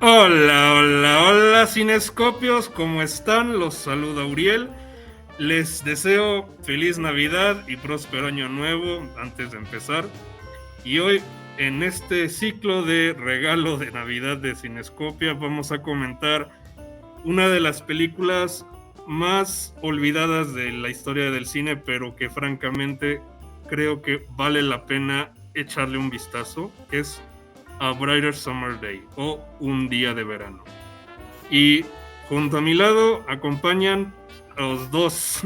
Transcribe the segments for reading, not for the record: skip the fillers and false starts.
Hola, hola, hola, cinescopios, ¿cómo están? Los saluda Uriel. Les deseo feliz Navidad y próspero año nuevo antes de empezar. Y hoy, en este ciclo de regalo de Navidad de Cinescopia, vamos a comentar una de las películas más olvidadas de la historia del cine, pero que francamente creo que vale la pena echarle un vistazo, que es A Brighter Summer Day o Un Día de Verano. Y junto a mi lado acompañan los dos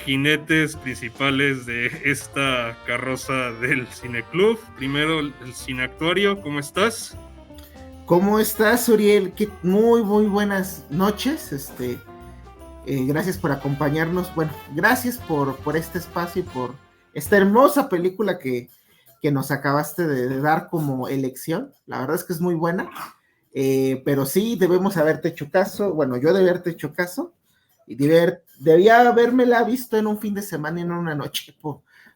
jinetes principales de esta carroza del Cineclub. Primero el cineactuario, ¿cómo estás? ¿Cómo estás, Uriel? Muy buenas noches. Gracias por acompañarnos. Bueno, gracias por este espacio y por esta hermosa película que nos acabaste de dar como elección. La verdad es que es muy buena. Pero sí, debemos haberte hecho caso. Bueno, yo debía haberte hecho caso. Y debía habérmela visto en un fin de semana y no en una noche.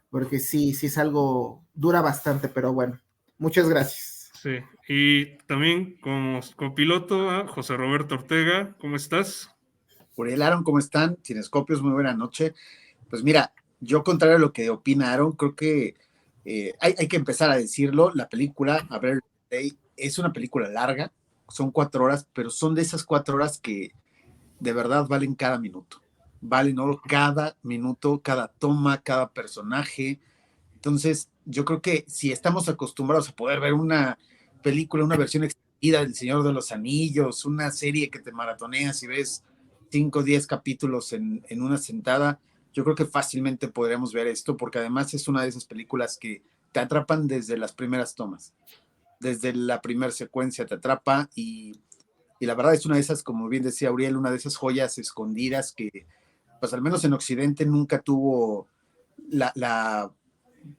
Porque sí es algo, dura bastante, pero bueno. Muchas gracias. Sí, y también como copiloto a José Roberto Ortega, ¿cómo estás? Uriel, Aaron, ¿cómo están? Cinescopios, muy buena noche. Pues mira, yo contrario a lo que opina Aaron, creo que hay que empezar a decirlo, la película, A ver, es una película larga, son 4 horas, pero son de esas 4 horas que de verdad valen cada minuto. Valen oro cada minuto, cada toma, cada personaje. Entonces, yo creo que si estamos acostumbrados a poder ver una película, una versión extendida del Señor de los Anillos, una serie que te maratoneas y ves 5 o 10 capítulos en una sentada, yo creo que fácilmente podríamos ver esto, porque además es una de esas películas que te atrapan desde las primeras tomas, desde la primera secuencia te atrapa y la verdad es una de esas, como bien decía Auriel, una de esas joyas escondidas que, pues al menos en Occidente nunca tuvo la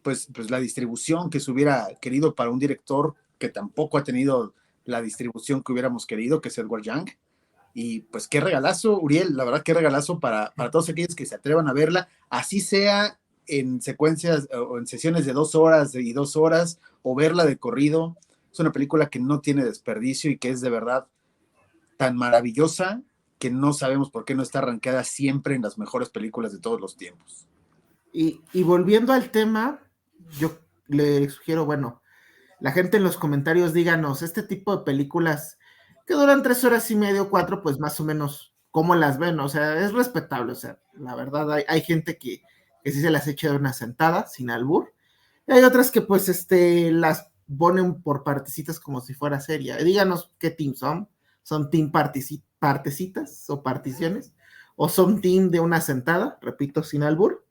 pues la distribución que se hubiera querido para un director que tampoco ha tenido la distribución que hubiéramos querido, que es Edward Young. Y pues qué regalazo, Uriel, la verdad qué regalazo para todos aquellos que se atrevan a verla, así sea en secuencias o en sesiones de 2 horas y 2 horas, o verla de corrido. Es una película que no tiene desperdicio y que es de verdad tan maravillosa que no sabemos por qué no está arrancada siempre en las mejores películas de todos los tiempos. Y volviendo al tema, yo le sugiero, bueno, la gente en los comentarios díganos, este tipo de películas que duran 3 horas y media o 4, pues más o menos, ¿cómo las ven? O sea, es respetable, o sea, la verdad, hay gente que sí se las echa de una sentada, sin albur, y hay otras que pues las ponen por partecitas como si fuera serie. Díganos qué team son team partecitas o particiones, o son team de una sentada, repito, sin albur.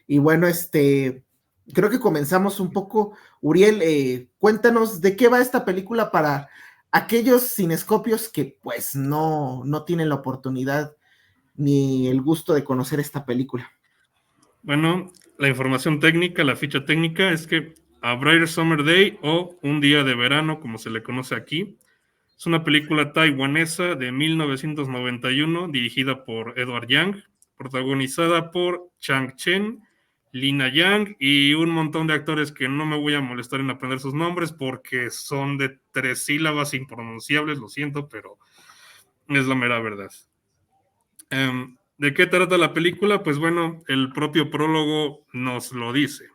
Y bueno, creo que comenzamos un poco. Uriel, cuéntanos de qué va esta película para aquellos cinescopios que pues no tienen la oportunidad ni el gusto de conocer esta película. Bueno, la información técnica, la ficha técnica es que A Brighter Summer Day o Un Día de Verano, como se le conoce aquí, es una película taiwanesa de 1991 dirigida por Edward Yang, protagonizada por Chang Chen, Lina Yang y un montón de actores que no me voy a molestar en aprender sus nombres porque son de 3 sílabas impronunciables, lo siento, pero es la mera verdad. ¿De qué trata la película? Pues bueno, el propio prólogo nos lo dice.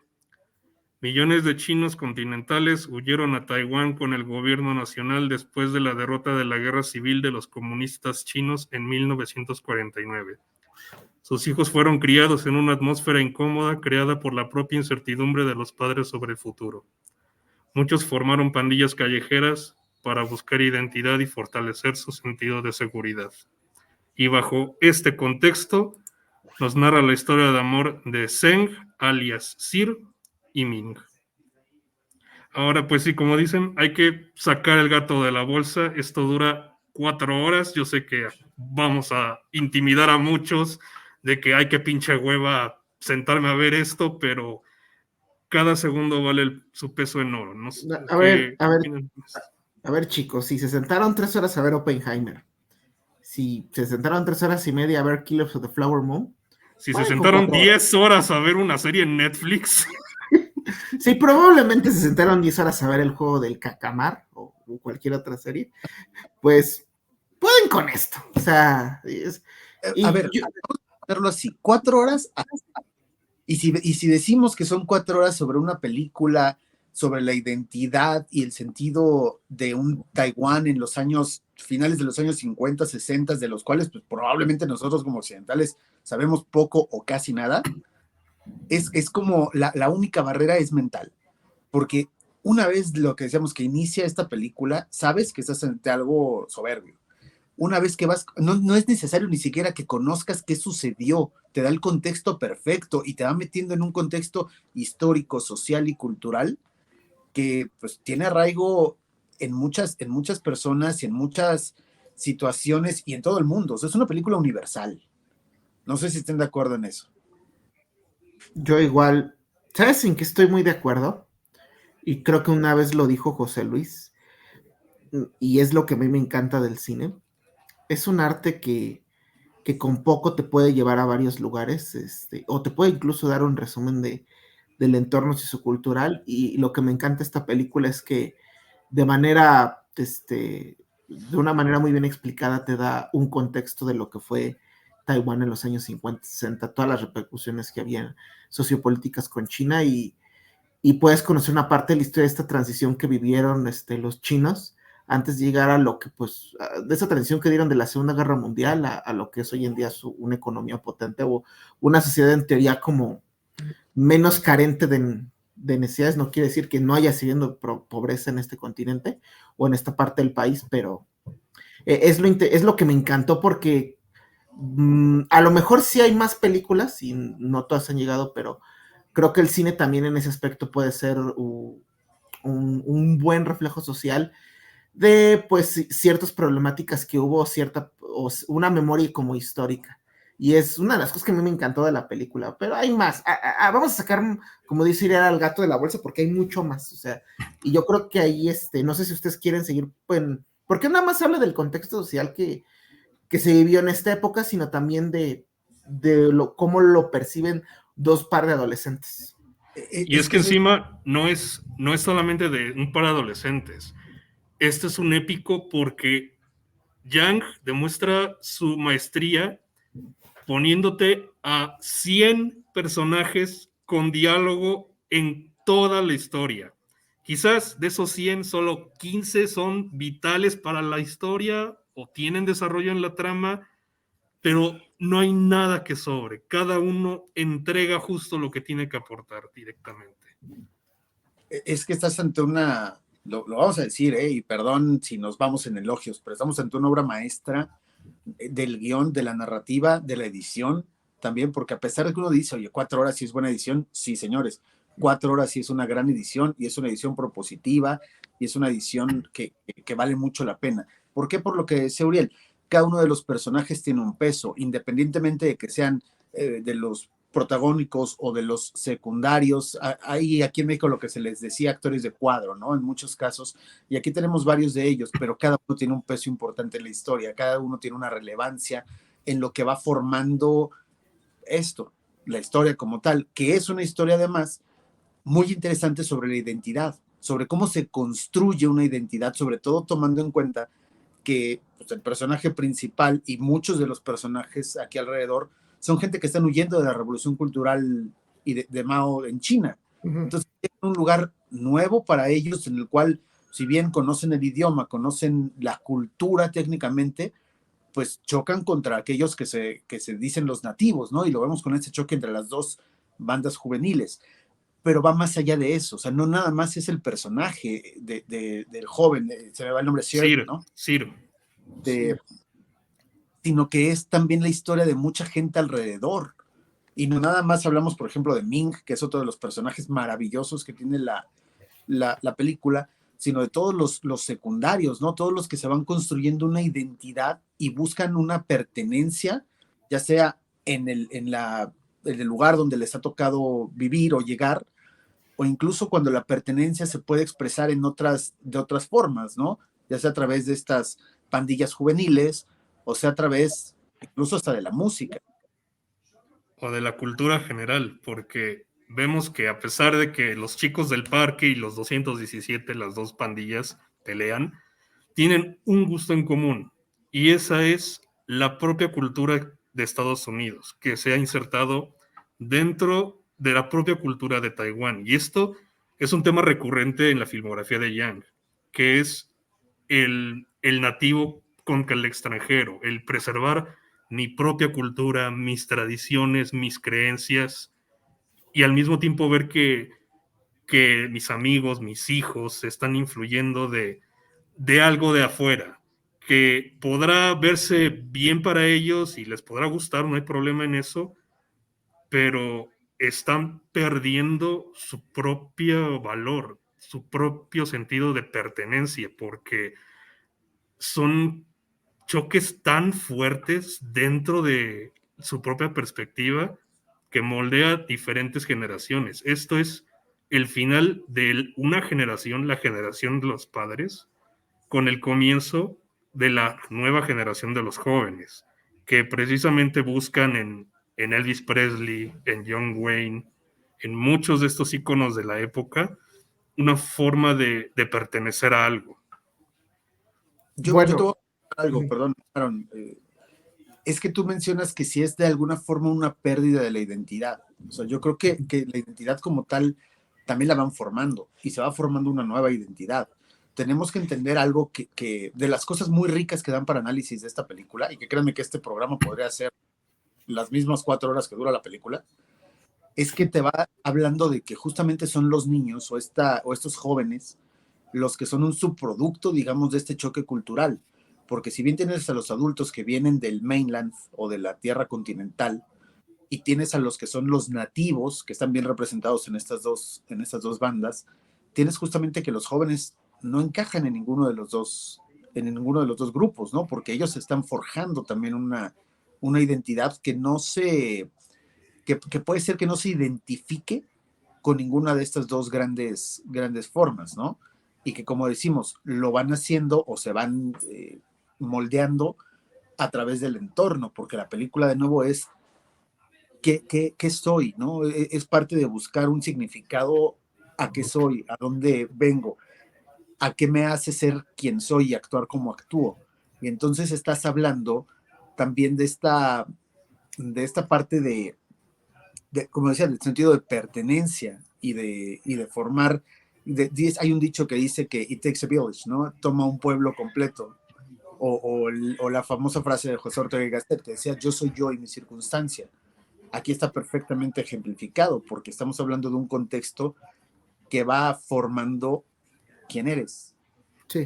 Millones de chinos continentales huyeron a Taiwán con el gobierno nacional después de la derrota de la guerra civil de los comunistas chinos en 1949. Sus hijos fueron criados en una atmósfera incómoda creada por la propia incertidumbre de los padres sobre el futuro. Muchos formaron pandillas callejeras para buscar identidad y fortalecer su sentido de seguridad. Y bajo este contexto nos narra la historia de amor de Zheng, alias Sir, y Ming. Ahora, pues sí, como dicen, hay que sacar el gato de la bolsa. Esto dura 4 horas. Yo sé que vamos a intimidar a muchos de que hay que pinche hueva sentarme a ver esto, pero cada segundo vale su peso en oro. ¿No? A ver, a ver, chicos, si se sentaron 3 horas a ver Oppenheimer, si se sentaron 3 horas y media a ver Killers of the Flower Moon, si se sentaron 10 horas a ver una serie en Netflix. Sí, probablemente se sentaron 10 horas a ver el juego del Cacamar o cualquier otra serie, pues pueden con esto. O sea, a ver, vamos a verlo así, 4 horas. Y si decimos que son 4 horas sobre una película, sobre la identidad y el sentido de un Taiwán en los años, finales de los años 50, 60, de los cuales pues, probablemente nosotros como occidentales sabemos poco o casi nada, es como la única barrera es mental. Porque una vez lo que decíamos que inicia esta película, sabes que estás ante algo soberbio. Una vez que vas, no es necesario ni siquiera que conozcas qué sucedió, te da el contexto perfecto y te va metiendo en un contexto histórico, social y cultural que pues tiene arraigo en muchas personas y en muchas situaciones y en todo el mundo. O sea, es una película universal. No sé si estén de acuerdo en eso. Yo igual, ¿sabes en qué estoy muy de acuerdo? Y creo que una vez lo dijo José Luis, y es lo que a mí me encanta del cine. Es un arte que con poco te puede llevar a varios lugares, o te puede incluso dar un resumen del entorno sociocultural, y lo que me encanta de esta película es que de una manera muy bien explicada te da un contexto de lo que fue Taiwán en los años 50, 60, todas las repercusiones que había sociopolíticas con China, y puedes conocer una parte de la historia de esta transición que vivieron los chinos antes de llegar a lo que, pues, de esa transición que dieron de la Segunda Guerra Mundial a lo que es hoy en día una economía potente o una sociedad en teoría como menos carente de necesidades. No quiere decir que no haya siendo pobreza en este continente o en esta parte del país, pero es lo que me encantó porque a lo mejor sí hay más películas y no todas han llegado, pero creo que el cine también en ese aspecto puede ser un buen reflejo social de pues ciertas problemáticas que hubo, una memoria como histórica. Y es una de las cosas que a mí me encantó de la película, pero hay más. Vamos a sacar, como dice Iriar, al gato de la bolsa porque hay mucho más. O sea, y yo creo que ahí, no sé si ustedes quieren seguir, pues, porque nada más habla del contexto social que se vivió en esta época, sino también de cómo lo perciben dos par de adolescentes. Y es que encima no es solamente de un par de adolescentes. Este es un épico porque Yang demuestra su maestría poniéndote a 100 personajes con diálogo en toda la historia. Quizás de esos 100, solo 15 son vitales para la historia o tienen desarrollo en la trama, pero no hay nada que sobre. Cada uno entrega justo lo que tiene que aportar directamente. Es que estás ante lo vamos a decir, y perdón si nos vamos en elogios, pero estamos ante una obra maestra del guión, de la narrativa, de la edición, también, porque a pesar de que uno dice, oye, 4 horas sí es buena edición, sí, señores, 4 horas sí es una gran edición, y es una edición propositiva, y es una edición que vale mucho la pena. ¿Por qué? Por lo que decía Uriel, cada uno de los personajes tiene un peso, independientemente de que sean de los protagónicos o de los secundarios. Hay aquí en México lo que se les decía actores de cuadro, ¿no? En muchos casos, y aquí tenemos varios de ellos, pero cada uno tiene un peso importante en la historia, cada uno tiene una relevancia en lo que va formando esto, la historia como tal, que es una historia además muy interesante sobre la identidad, sobre cómo se construye una identidad, sobre todo tomando en cuenta que pues, el personaje principal y muchos de los personajes aquí alrededor son gente que están huyendo de la revolución cultural y de Mao en China. Entonces, es un lugar nuevo para ellos en el cual, si bien conocen el idioma, conocen la cultura técnicamente, pues chocan contra aquellos que se dicen los nativos, ¿no? Y lo vemos con este choque entre las dos bandas juveniles. Pero va más allá de eso, o sea, no nada más es el personaje del joven, se me va el nombre, Ciro, ¿no? Ciro. sino que es también la historia de mucha gente alrededor. Y no nada más hablamos, por ejemplo, de Ming, que es otro de los personajes maravillosos que tiene la película, sino de todos los secundarios, ¿no? Todos los que se van construyendo una identidad y buscan una pertenencia, ya sea en el lugar donde les ha tocado vivir o llegar, o incluso cuando la pertenencia se puede expresar de otras formas, ¿no? Ya sea a través de estas pandillas juveniles, o sea a través incluso hasta de la música. O de la cultura general, porque vemos que a pesar de que los chicos del parque y los 217, las dos pandillas, pelean, tienen un gusto en común, y esa es la propia cultura de Estados Unidos, que se ha insertado dentro de la propia cultura de Taiwán. Y esto es un tema recurrente en la filmografía de Yang, que es el nativo contra el extranjero, el preservar mi propia cultura, mis tradiciones, mis creencias, y al mismo tiempo ver que mis amigos, mis hijos, están influyendo de algo de afuera, que podrá verse bien para ellos y les podrá gustar, no hay problema en eso, pero están perdiendo su propio valor, su propio sentido de pertenencia, porque son choques tan fuertes dentro de su propia perspectiva que moldea diferentes generaciones. Esto es el final de una generación, la generación de los padres, con el comienzo de la nueva generación de los jóvenes, que precisamente buscan en Elvis Presley, en John Wayne, en muchos de estos íconos de la época, una forma de pertenecer a algo. Yo te voy a decir algo, perdón, Aaron, es que tú mencionas que si es de alguna forma una pérdida de la identidad. O sea, yo creo que la identidad como tal también la van formando y se va formando una nueva identidad. Tenemos que entender algo que de las cosas muy ricas que dan para análisis de esta película, y que créanme que este programa podría ser las mismas 4 horas que dura la película, es que te va hablando de que justamente son los niños o estos jóvenes los que son un subproducto, digamos, de este choque cultural. Porque si bien tienes a los adultos que vienen del mainland o de la tierra continental, y tienes a los que son los nativos, que están bien representados en estas dos bandas, tienes justamente que los jóvenes no encajan en ninguno de los dos grupos, ¿no? Porque ellos están forjando también una identidad que puede ser que no se identifique con ninguna de estas dos grandes formas, ¿no? Y que, como decimos, lo van haciendo o se van moldeando a través del entorno, porque la película de nuevo es ¿qué soy? ¿No? Es parte de buscar un significado a qué soy, a dónde vengo, a qué me hace ser quien soy y actuar como actúo. Y entonces estás hablando también de esta parte de como decía, del sentido de pertenencia y de formar. Hay un dicho que dice que it takes a village, ¿no? Toma un pueblo completo. O la famosa frase de José Ortega y Gasset que decía, yo soy yo y mi circunstancia. Aquí está perfectamente ejemplificado porque estamos hablando de un contexto que va formando quién eres. Sí.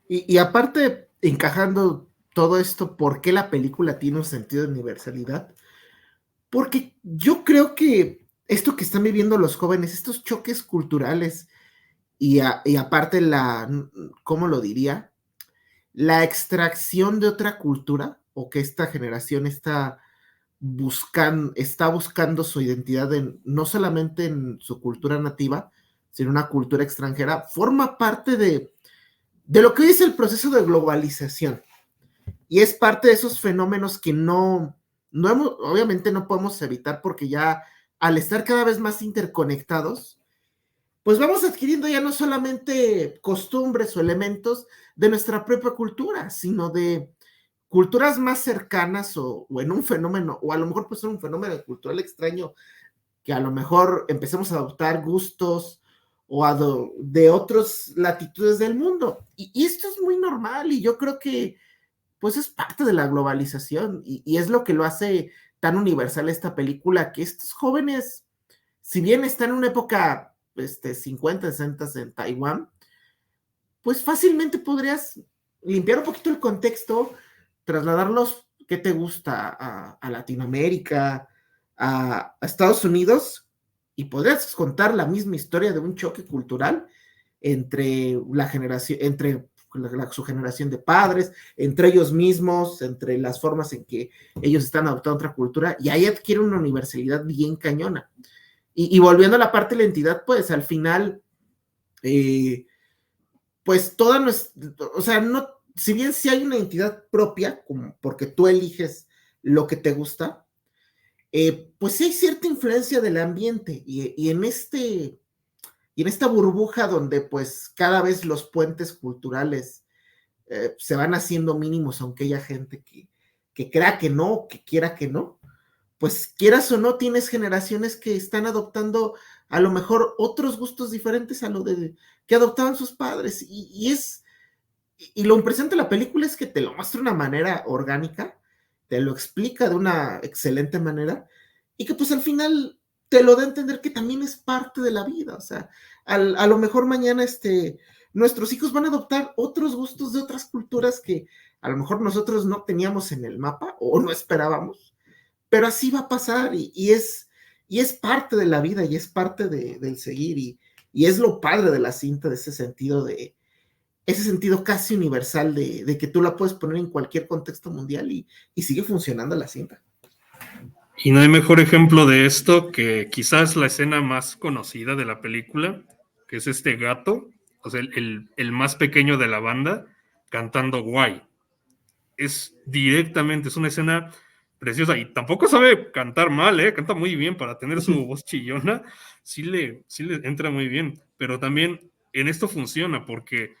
Y aparte, encajando todo esto, ¿por qué la película tiene un sentido de universalidad? Porque yo creo que esto que están viviendo los jóvenes, estos choques culturales y aparte ¿cómo lo diría? La extracción de otra cultura, o que esta generación está buscando su identidad no solamente en su cultura nativa, sino una cultura extranjera, forma parte de lo que hoy es el proceso de globalización. Y es parte de esos fenómenos que obviamente no podemos evitar, porque ya al estar cada vez más interconectados, pues vamos adquiriendo ya no solamente costumbres o elementos de nuestra propia cultura, sino de culturas más cercanas o en un fenómeno, o a lo mejor pues un fenómeno cultural extraño, que a lo mejor empecemos a adoptar gustos de otras latitudes del mundo. Y esto es muy normal, y yo creo que pues es parte de la globalización, y es lo que lo hace tan universal esta película, que estos jóvenes, si bien están en una época 50, 60 en Taiwán, pues fácilmente podrías limpiar un poquito el contexto, trasladarlos, ¿qué te gusta? A Latinoamérica, a Estados Unidos, y podrías contar la misma historia de un choque cultural entre la generación, entre su generación de padres, entre ellos mismos, entre las formas en que ellos están adoptando otra cultura, y ahí adquiere una universalidad bien cañona. Y volviendo a la parte de la entidad, pues al final, pues toda nuestra, o sea, no, si bien sí hay una identidad propia, como porque tú eliges lo que te gusta, pues sí hay cierta influencia del ambiente, y en esta burbuja donde pues cada vez los puentes culturales se van haciendo mínimos, aunque haya gente que crea que no, que quiera que no, pues quieras o no, tienes generaciones que están adoptando a lo mejor otros gustos diferentes a lo que adoptaban sus padres. Y lo impresionante de la película es que te lo muestra de una manera orgánica, te lo explica de una excelente manera, y que pues al final te lo da a entender que también es parte de la vida. O sea, a lo mejor mañana nuestros hijos van a adoptar otros gustos de otras culturas que a lo mejor nosotros no teníamos en el mapa o no esperábamos, pero así va a pasar, y es parte de la vida, y es parte del seguir, y es lo padre de la cinta, de ese sentido casi universal de que tú la puedes poner en cualquier contexto mundial, y sigue funcionando la cinta. Y no hay mejor ejemplo de esto que quizás la escena más conocida de la película, que es este gato, o sea, el más pequeño de la banda, cantando Guay. Es una escena preciosa, y tampoco sabe cantar mal, canta muy bien para tener su voz chillona, sí le entra muy bien, pero también en esto funciona porque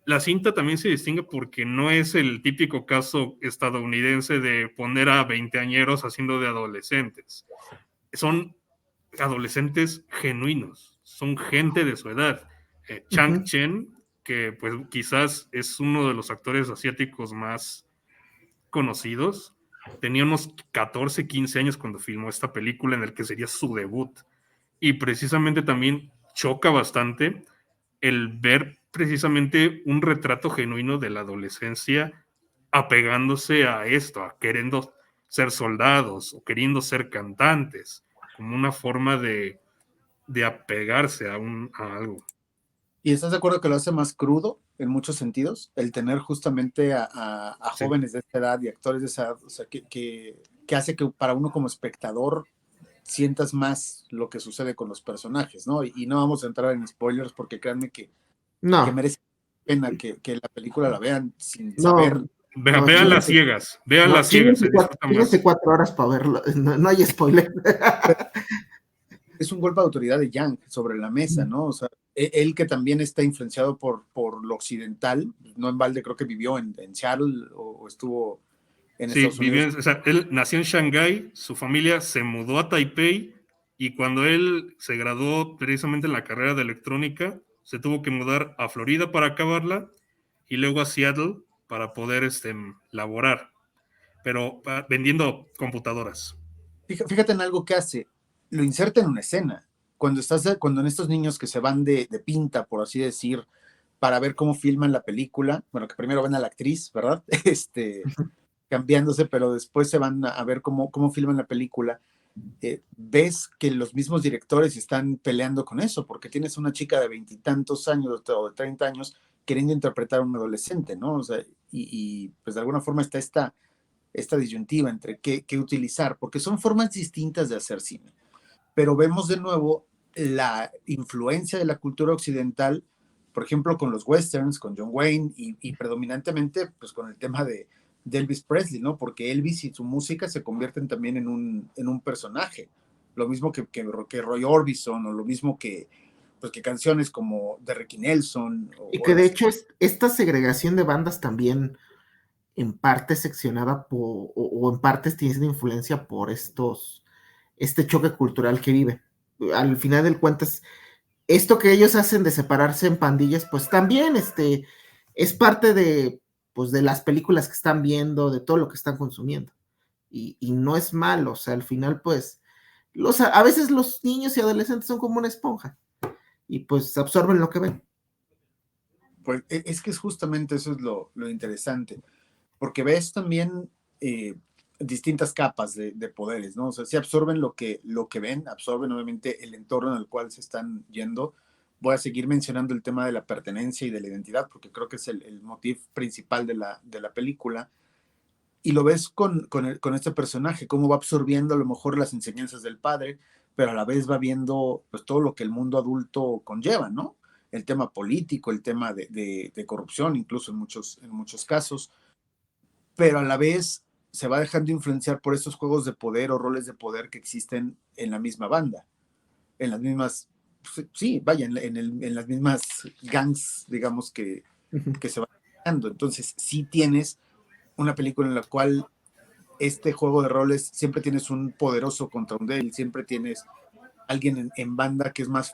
la cinta también se distingue porque no es el típico caso estadounidense de poner a veinteañeros haciendo de adolescentes. Son adolescentes genuinos, son gente de su edad. Chang Chen, que pues quizás es uno de los actores asiáticos más conocidos, tenía unos 14, 15 años cuando filmó esta película en el que sería su debut. Y precisamente también choca bastante el ver precisamente un retrato genuino de la adolescencia apegándose a esto, a queriendo ser soldados o queriendo ser cantantes, como una forma de apegarse a algo. ¿Y estás de acuerdo que lo hace más crudo en muchos sentidos? El tener justamente a Sí. jóvenes de esta edad y actores de esa edad, o sea, que hace que para uno como espectador sientas más lo que sucede con los personajes, ¿no? Y no vamos a entrar en spoilers porque créanme que merece pena que la película la vean sin saber. Vean las ciegas, se disfruta más. 4 horas para verlo, no hay spoiler. Es un golpe de autoridad de Yang sobre la mesa, ¿no? O sea, él que también está influenciado por lo occidental, no en balde creo que vivió en Seattle o estuvo en Estados Unidos. O sea, él nació en Shanghái, su familia se mudó a Taipei, y cuando él se graduó precisamente en la carrera de electrónica, se tuvo que mudar a Florida para acabarla y luego a Seattle para poder laborar, pero vendiendo computadoras. Fíjate en algo que hace, lo inserta en una escena. Cuando en estos niños que se van de pinta, por así decir, para ver cómo filman la película, bueno, que primero ven a la actriz, ¿verdad? Cambiándose, pero después se van a ver cómo filman la película. Ves que los mismos directores están peleando con eso, porque tienes una chica de 20 y tantos años o de 30 años queriendo interpretar a un adolescente, ¿no? O sea, y pues de alguna forma está esta disyuntiva entre qué utilizar, porque son formas distintas de hacer cine. Pero vemos de nuevo la influencia de la cultura occidental, por ejemplo, con los westerns, con John Wayne y predominantemente pues con el tema de Elvis Presley, ¿no? Porque Elvis y su música se convierten también en un personaje. Lo mismo que Roy Orbison, o lo mismo que canciones como de Ricky Nelson. Y que de hecho esta segregación de bandas también en parte seccionada o en parte tiene influencia por este choque cultural que vive. Al final del cuentas, esto que ellos hacen de separarse en pandillas, pues también es parte pues, de las películas que están viendo, de todo lo que están consumiendo. Y no es malo, o sea, al final, pues, a veces los niños y adolescentes son como una esponja, y pues absorben lo que ven. Pues es que justamente eso es lo interesante. porque ves también distintas capas de poderes, ¿no? O sea, si absorben lo que ven, absorben obviamente el entorno en el cual se están yendo. Voy a seguir mencionando el tema de la pertenencia y de la identidad, porque creo que es el motivo principal de la película. Y lo ves con este personaje, cómo va absorbiendo a lo mejor las enseñanzas del padre, pero a la vez va viendo pues todo lo que el mundo adulto conlleva, ¿no? El tema político, el tema de corrupción, incluso en muchos casos, pero a la vez se va dejando influenciar por estos juegos de poder o roles de poder que existen en la misma banda, en las mismas, sí, vaya, en las mismas gangs, digamos, que se van dando. Entonces, sí tienes una película en la cual este juego de roles siempre tienes un poderoso contra un débil, siempre tienes alguien en banda que es más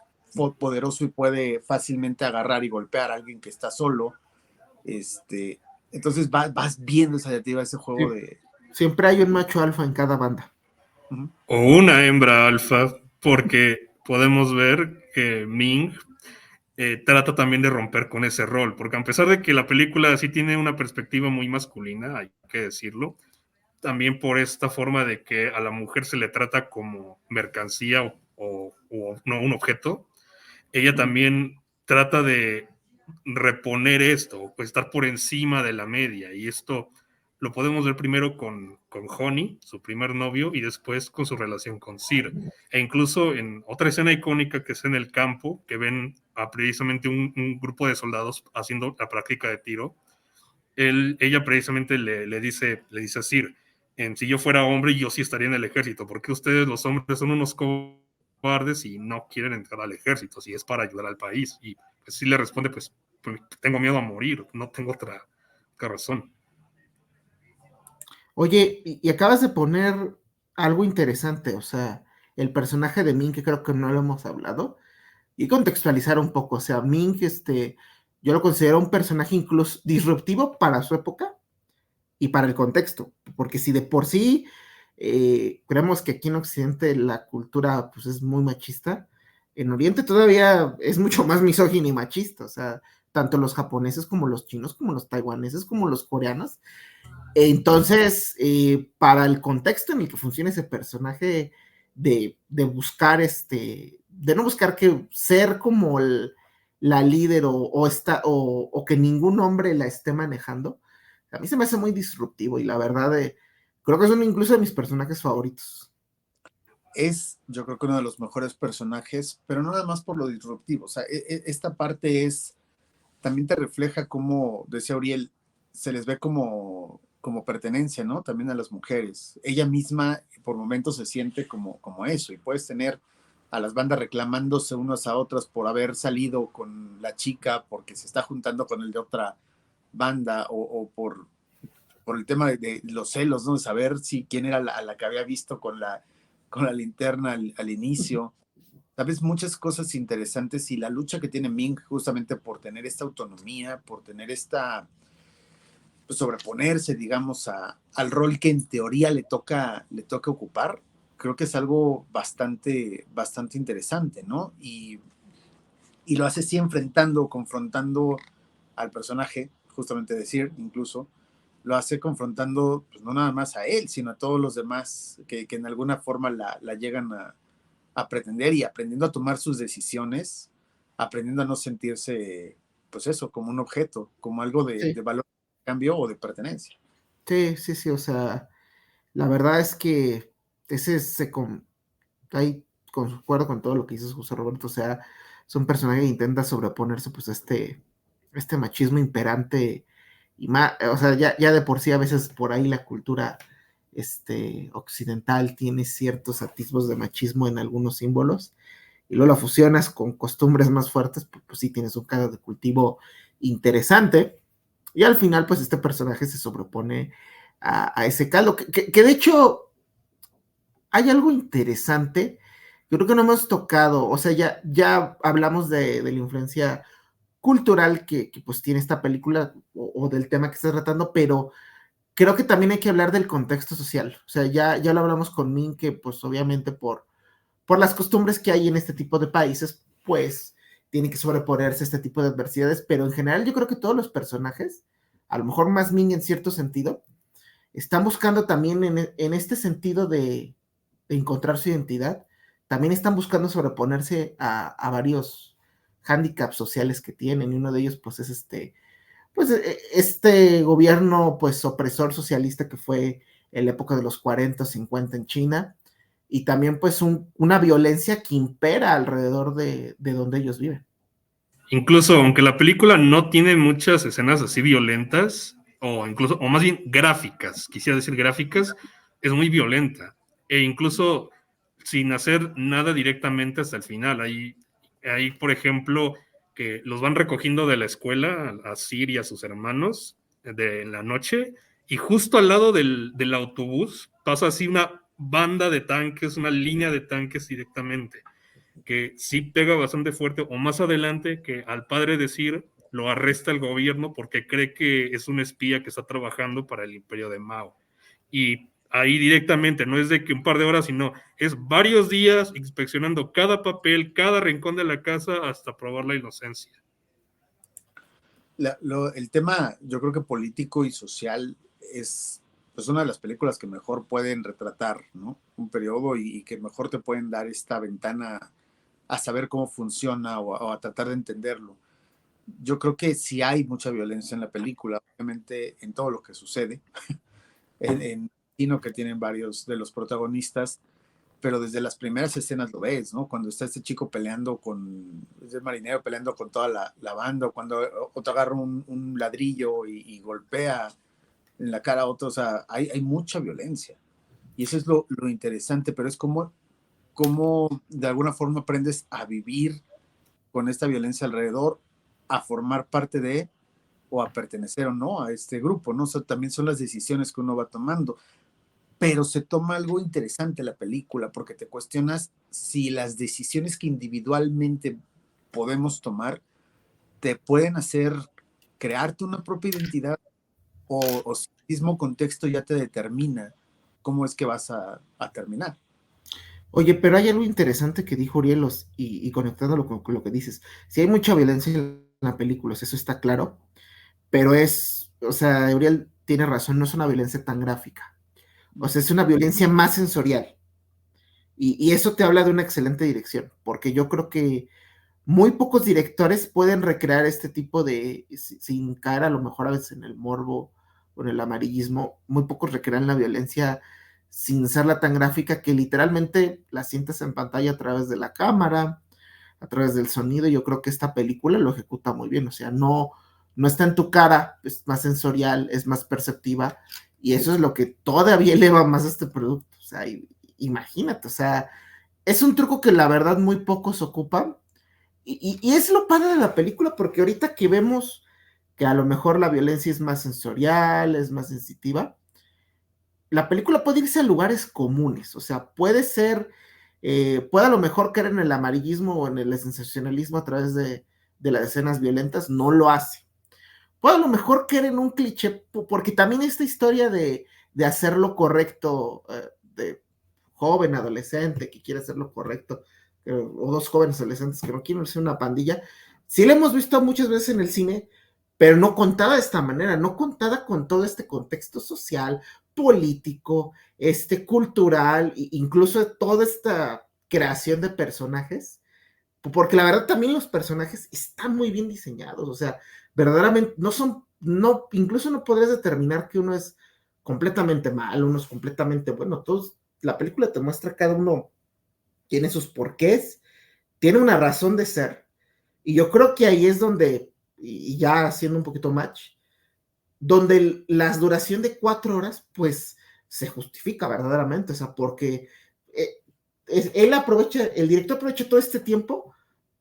poderoso y puede fácilmente agarrar y golpear a alguien que está solo. Entonces vas viendo esa diatriba, ese juego Sí. de... Siempre hay un macho alfa en cada banda. O una hembra alfa, porque podemos ver que Ming trata también de romper con ese rol, porque a pesar de que la película sí tiene una perspectiva muy masculina, hay que decirlo, también por esta forma de que a la mujer se le trata como mercancía o no un objeto, ella también trata de reponer esto, pues estar por encima de la media, y esto lo podemos ver primero con Honey, su primer novio, y después con su relación con Sir. E incluso en otra escena icónica que es en el campo, que ven a precisamente un grupo de soldados haciendo la práctica de tiro, ella precisamente le dice a Sir, si yo fuera hombre, yo sí estaría en el ejército, porque ustedes los hombres son unos cobardes y no quieren entrar al ejército, si es para ayudar al país. Y pues sí le responde, pues tengo miedo a morir, no tengo otra razón. Oye, y acabas de poner algo interesante, o sea, el personaje de Ming, que creo que no lo hemos hablado, y contextualizar un poco, o sea, Ming, yo lo considero un personaje incluso disruptivo para su época y para el contexto, porque si de por sí creemos que aquí en Occidente la cultura pues es muy machista, en Oriente todavía es mucho más misógino y machista, o sea, tanto los japoneses como los chinos, como los taiwaneses, como los coreanos. Entonces, para el contexto en el que funciona ese personaje de buscar de no buscar que ser como la líder o que ningún hombre la esté manejando, a mí se me hace muy disruptivo y la verdad creo que es uno incluso de mis personajes favoritos. Yo creo que uno de los mejores personajes, pero no nada más por lo disruptivo, o sea, esta parte también te refleja como, decía Uriel, se les ve como pertenencia, ¿no? También a las mujeres. Ella misma por momentos se siente como eso, y puedes tener a las bandas reclamándose unas a otras por haber salido con la chica porque se está juntando con el de otra banda, o por el tema de los celos, ¿no? De saber quién era la que había visto con la linterna al inicio. Sabes, muchas cosas interesantes, y la lucha que tiene Ming justamente por tener esta autonomía, por tener pues, sobreponerse, digamos, al rol que en teoría le toca ocupar, creo que es algo bastante interesante, ¿no? Y lo hace así confrontando al personaje, justamente decir, incluso, lo hace confrontando, pues no nada más a él, sino a todos los demás que en alguna forma la llegan a pretender, y aprendiendo a tomar sus decisiones, aprendiendo a no sentirse, pues eso, como un objeto, como algo de valor, de cambio o de pertenencia. Sí, o sea, la verdad es que ahí concuerdo con todo lo que dices, José Roberto, o sea, es un personaje que intenta sobreponerse pues a este machismo imperante y más, o sea, ya de por sí a veces por ahí la cultura occidental tiene ciertos atisbos de machismo en algunos símbolos y luego la fusionas con costumbres más fuertes, pues sí tienes un caldo de cultivo interesante y al final pues este personaje se sobrepone a ese caldo, que de hecho hay algo interesante, yo creo que no hemos tocado, o sea, ya hablamos de la influencia cultural que pues tiene esta película o del tema que está tratando, pero creo que también hay que hablar del contexto social, o sea, ya lo hablamos con Min, que pues obviamente por las costumbres que hay en este tipo de países, pues tiene que sobreponerse a este tipo de adversidades, pero en general yo creo que todos los personajes, a lo mejor más Ming en cierto sentido, están buscando también en este sentido de encontrar su identidad, también están buscando sobreponerse a varios hándicaps sociales que tienen, y uno de ellos pues es este gobierno pues opresor socialista que fue en la época de los 40, 50 en China, y también pues una violencia que impera alrededor de donde ellos viven. Incluso, aunque la película no tiene muchas escenas así violentas, o más bien gráficas, quisiera decir gráficas, es muy violenta. E incluso sin hacer nada directamente hasta el final. Hay, por ejemplo, que los van recogiendo de la escuela a Sir y a sus hermanos de la noche, y justo al lado del autobús pasa así una banda de tanques, una línea de tanques directamente, que sí pega bastante fuerte, o más adelante que al padre de Sir lo arresta el gobierno porque cree que es un espía que está trabajando para el imperio de Mao. Y ahí directamente, no es de que un par de horas, sino es varios días inspeccionando cada papel, cada rincón de la casa hasta probar la inocencia. El tema, yo creo que político y social es pues una de las películas que mejor pueden retratar, ¿no? Un periodo y que mejor te pueden dar esta ventana a saber cómo funciona o a tratar de entenderlo. Yo creo que sí hay mucha violencia en la película, obviamente en todo lo que sucede, en Chino, que tienen varios de los protagonistas, pero desde las primeras escenas lo ves, ¿no? Cuando está este chico peleando el marinero peleando con toda la banda, o cuando otro agarra un ladrillo y golpea en la cara a otro, o sea, hay mucha violencia. Y eso es lo interesante, pero es como de alguna forma aprendes a vivir con esta violencia alrededor, a formar parte de, o a pertenecer o no a este grupo, ¿no? O sea, también son las decisiones que uno va tomando. Pero se toma algo interesante la película, porque te cuestionas si las decisiones que individualmente podemos tomar te pueden hacer crearte una propia identidad, o si el mismo contexto ya te determina cómo es que vas a terminar. Oye, pero hay algo interesante que dijo Urielos, y conectándolo con lo que dices. Si hay mucha violencia en la película, eso está claro, pero o sea, Uriel tiene razón, no es una violencia tan gráfica. O sea, es una violencia más sensorial. Y eso te habla de una excelente dirección, porque yo creo que muy pocos directores pueden recrear este tipo sin caer a lo mejor a veces en el morbo o en el amarillismo, muy pocos recrean la violencia sin serla tan gráfica, que literalmente la sientes en pantalla a través de la cámara, a través del sonido. Yo creo que esta película lo ejecuta muy bien, o sea, no está en tu cara, es más sensorial, es más perceptiva, y eso es lo que todavía eleva más a este producto. O sea, imagínate, o sea, es un truco que la verdad muy pocos ocupan, y es lo padre de la película, porque ahorita que vemos que a lo mejor la violencia es más sensorial, es más sensitiva, la película puede irse a lugares comunes, o sea, puede a lo mejor caer en el amarillismo o en el sensacionalismo a través de las escenas violentas, no lo hace. Puede a lo mejor caer en un cliché, porque también esta historia de hacer lo correcto, de joven, adolescente, que quiere hacer lo correcto, o dos jóvenes adolescentes que no quieren ser una pandilla, sí la hemos visto muchas veces en el cine, pero no contada de esta manera, no contada con todo este contexto social, político, cultural, incluso toda esta creación de personajes, porque la verdad también los personajes están muy bien diseñados, o sea, verdaderamente incluso no podrías determinar que uno es completamente malo, uno es completamente bueno, la película te muestra cada uno tiene sus porqués, tiene una razón de ser, y yo creo que ahí es donde, y ya haciendo un poquito match, donde la duración de 4 horas, pues, se justifica verdaderamente, o sea, porque el director aprovecha todo este tiempo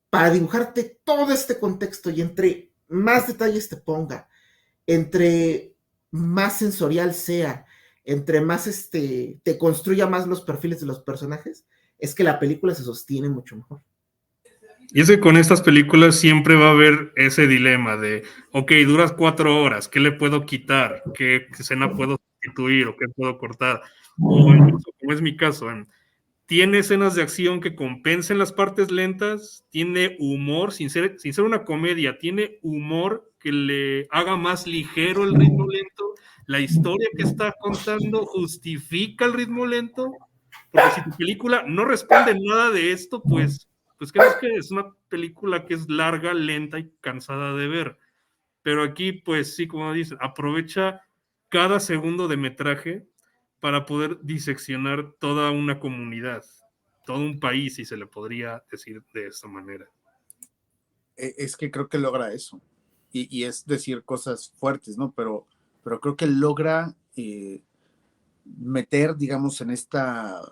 para dibujarte todo este contexto, y entre más detalles te ponga, entre más sensorial sea, entre más te construya más los perfiles de los personajes, es que la película se sostiene mucho mejor. Y es que con estas películas siempre va a haber ese dilema de, ok, duras 4 horas, ¿qué le puedo quitar? ¿Qué escena puedo sustituir o qué puedo cortar? O incluso, como es mi caso, tiene escenas de acción que compensen las partes lentas, tiene humor, sin ser una comedia, tiene humor que le haga más ligero el ritmo lento. La historia que está contando justifica el ritmo lento, porque si tu película no responde nada de esto, pues ¿qué nos queda? Es una película que es larga, lenta y cansada de ver. Pero aquí, pues sí, como dices, aprovecha cada segundo de metraje para poder diseccionar toda una comunidad, todo un país, si se le podría decir de esta manera. Es que creo que logra eso. Y es decir cosas fuertes, ¿no? Pero creo que logra meter, digamos, en esta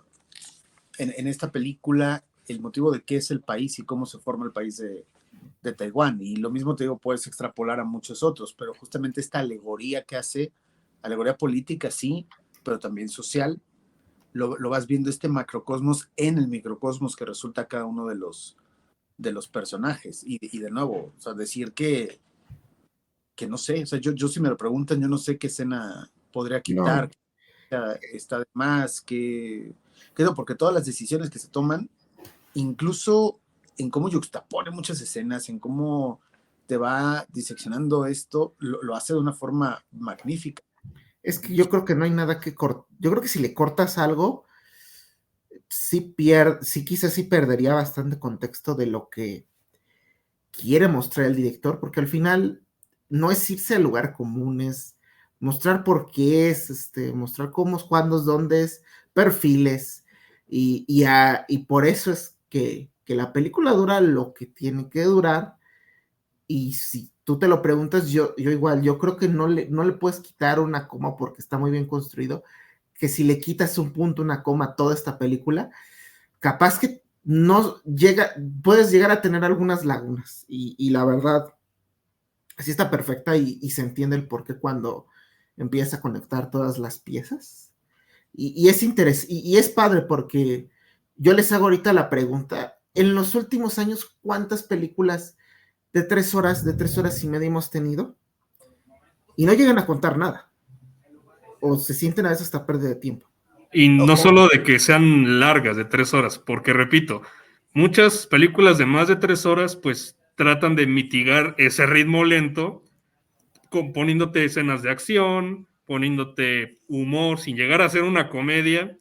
película el motivo de qué es el país y cómo se forma el país de Taiwán. Y lo mismo te digo, puedes extrapolar a muchos otros, pero justamente esta alegoría que hace, alegoría política, sí, pero también social, lo vas viendo este macrocosmos en el microcosmos que resulta cada uno de los personajes. Y de nuevo, o sea, decir que no sé, o sea, yo si me lo preguntan, yo no sé qué escena podría quitar, No. está de más, no, porque todas las decisiones que se toman, incluso en cómo yuxtapone muchas escenas, en cómo te va diseccionando esto, lo hace de una forma magnífica. Es que yo creo que no hay nada que cortar. Yo creo que si le cortas algo, sí quizás sí perdería bastante contexto de lo que quiere mostrar el director, porque al final no es irse al lugar común, es mostrar por qué es, mostrar cómo, cuándo, dónde es, perfiles, y por eso es que la película dura lo que tiene que durar. Y si tú te lo preguntas, yo igual, yo creo que no le puedes quitar una coma porque está muy bien construido, que si le quitas un punto, una coma a toda esta película, capaz que no puedes llegar a tener algunas lagunas, y la verdad, sí está perfecta, y se entiende el porqué cuando empieza a conectar todas las piezas, y es y es padre porque yo les hago ahorita la pregunta, en los últimos años, ¿cuántas películas de 3 horas y media hemos tenido? Y no llegan a contar nada, o se sienten a veces hasta pérdida de tiempo. Y no solo de que sean largas, de 3 horas, porque repito, muchas películas de más de 3 horas, pues tratan de mitigar ese ritmo lento, poniéndote escenas de acción, poniéndote humor, sin llegar a ser una comedia,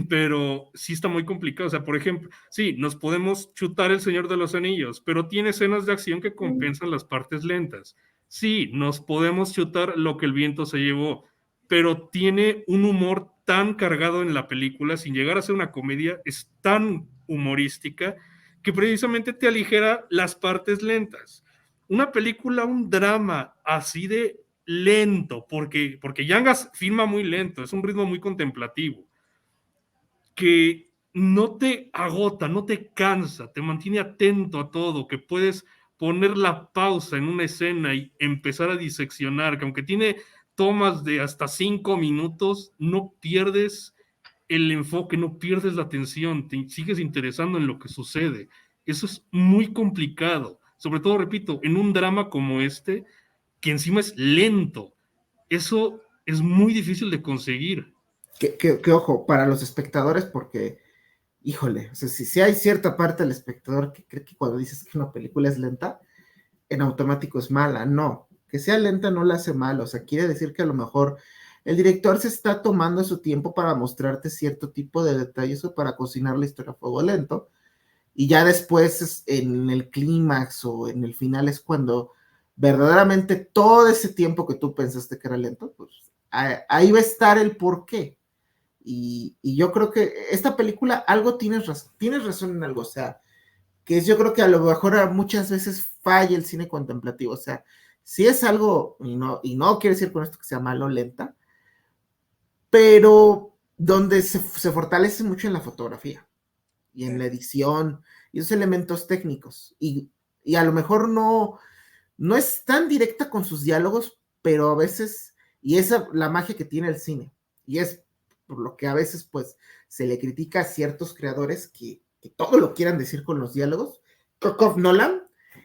pero sí está muy complicado. O sea, por ejemplo, sí, nos podemos chutar El Señor de los Anillos, pero tiene escenas de acción que compensan las partes lentas. Sí, nos podemos chutar Lo que el viento se llevó, pero tiene un humor tan cargado en la película, sin llegar a ser una comedia, es tan humorística que precisamente te aligera las partes lentas. Una película, un drama así de lento, porque Yangas filma muy lento, es un ritmo muy contemplativo, que no te agota, no te cansa, te mantiene atento a todo, que puedes poner la pausa en una escena y empezar a diseccionar, que aunque tiene tomas de hasta 5 minutos, no pierdes el enfoque, no pierdes la atención, te sigues interesando en lo que sucede. Eso es muy complicado, sobre todo, repito, en un drama como este, que encima es lento. Eso es muy difícil de conseguir. Que ojo, para los espectadores, porque, híjole, o sea, si hay cierta parte del espectador que cree que cuando dices que una película es lenta, en automático es mala. No, que sea lenta no la hace mal, o sea, quiere decir que a lo mejor el director se está tomando su tiempo para mostrarte cierto tipo de detalles o para cocinar la historia a fuego lento, y ya después en el clímax o en el final es cuando verdaderamente todo ese tiempo que tú pensaste que era lento, pues ahí va a estar el porqué. Y yo creo que esta película, algo tienes razón en algo, o sea, que yo creo que a lo mejor muchas veces falla el cine contemplativo, o sea, si es algo, y no quiere decir con esto que sea malo, lenta, pero donde se fortalece mucho en la fotografía y en la edición y esos elementos técnicos, y a lo mejor no es tan directa con sus diálogos, pero a veces, y esa la magia que tiene el cine, y es por lo que a veces pues se le critica a ciertos creadores que todo lo quieran decir con los diálogos. Kokov Nolan,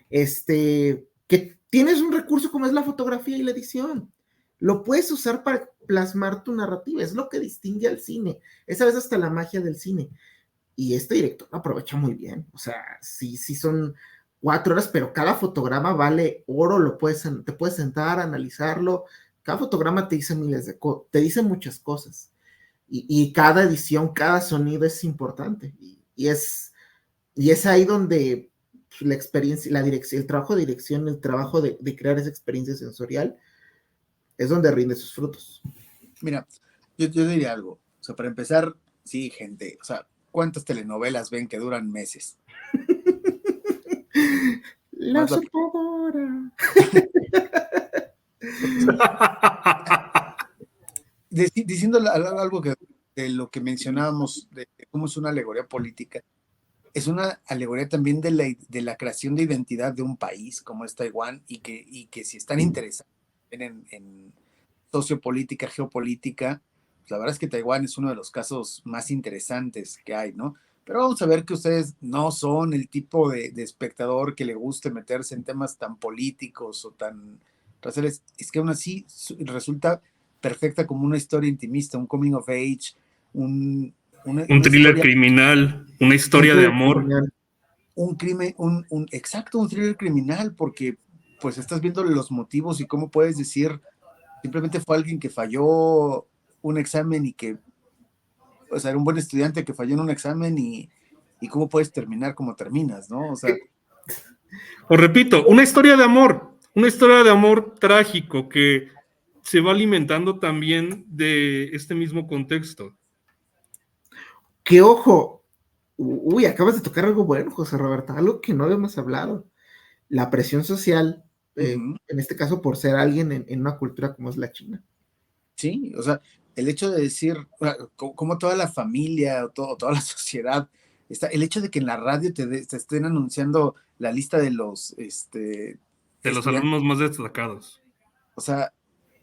que tienes un recurso como es la fotografía y la edición, lo puedes usar para plasmar tu narrativa, es lo que distingue al cine, es a veces hasta la magia del cine, y este director lo aprovecha muy bien, o sea, sí son 4 horas, pero cada fotograma vale oro, te puedes sentar a analizarlo. Cada fotograma te dice te dice muchas cosas. Y cada edición, cada sonido es importante. Y es ahí donde la experiencia, la dirección, el trabajo de dirección, el trabajo de crear esa experiencia sensorial, es donde rinde sus frutos. Mira, yo diría algo. O sea, para empezar, sí, gente. O sea, ¿cuántas telenovelas ven que duran meses? La usurpadora. Diciendo algo de lo que mencionábamos, de cómo es una alegoría política, es una alegoría también de la creación de identidad de un país como es Taiwán, y que si están interesados en sociopolítica, geopolítica, pues la verdad es que Taiwán es uno de los casos más interesantes que hay, ¿no? Pero vamos a ver que ustedes no son el tipo de espectador que le guste meterse en temas tan políticos o tan raciales. Es que aún así resulta perfecta como una historia intimista, un coming of age, una Un thriller historia, criminal, una historia de amor. un crimen, exacto, un thriller criminal, porque pues estás viendo los motivos y cómo puedes decir, simplemente fue alguien que falló un examen y que, o sea, era un buen estudiante que falló en un examen y cómo puedes terminar como terminas, ¿no? O sea, Os repito, una historia de amor trágico que se va alimentando también de este mismo contexto. Que ojo, uy, acabas de tocar algo bueno, José Roberto, algo que no habíamos hablado. La presión social, en este caso por ser alguien en una cultura como es la China. sí, o sea, el hecho de decir, como toda la familia o toda la sociedad, el hecho de que en la radio te estén anunciando la lista de los De los estudiantes, alumnos más destacados. o sea,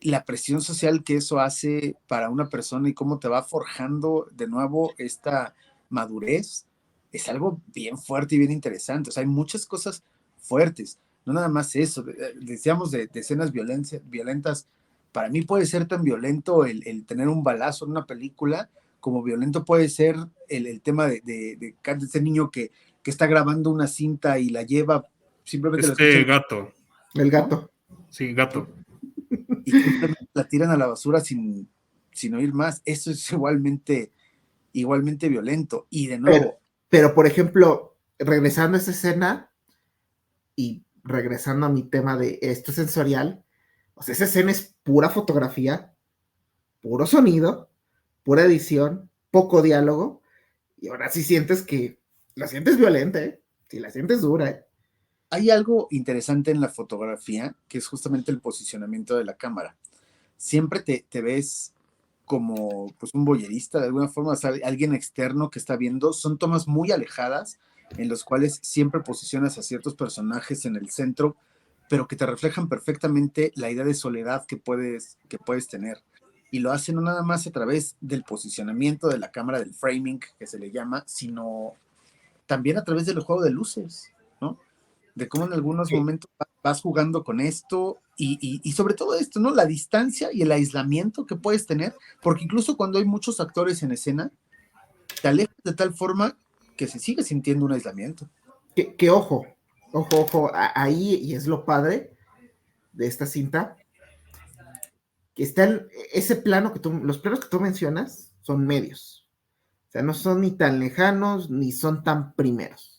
la presión social que eso hace para una persona y cómo te va forjando de nuevo esta madurez, es algo bien fuerte y bien interesante. O sea, hay muchas cosas fuertes, no nada más eso. Decíamos de escenas violentas. Para mí puede ser tan violento el tener un balazo en una película, como violento puede ser el tema de ese niño que está grabando una cinta y la lleva, simplemente la escucha. Gato. El gato. ¿No? Sí, gato. Y simplemente la tiran a la basura sin oír más. Eso es igualmente violento. Y de nuevo. Pero por ejemplo, regresando a esa escena y regresando a mi tema de esto sensorial, o sea, esa escena es pura fotografía, puro sonido, pura edición, poco diálogo, y ahora sí sientes que la sientes violenta, ¿eh? Sí, la sientes dura, ¿eh? Hay algo interesante en la fotografía, que es justamente el posicionamiento de la cámara. Siempre te ves como pues, un voyerista, de alguna forma, o sea, alguien externo que está viendo. Son tomas muy alejadas, en los cuales siempre posicionas a ciertos personajes en el centro, pero que te reflejan perfectamente la idea de soledad que puedes tener. Y lo hacen no nada más a través del posicionamiento de la cámara, del framing, que se le llama, sino también a través del juego de luces, ¿no? De cómo en algunos momentos vas jugando con esto y sobre todo esto, ¿no? La distancia y el aislamiento que puedes tener, porque incluso cuando hay muchos actores en escena, te alejas de tal forma que se sigue sintiendo un aislamiento. Que ojo, ahí, y es lo padre de esta cinta, que está ese plano los planos que tú mencionas son medios. O sea, no son ni tan lejanos ni son tan primeros.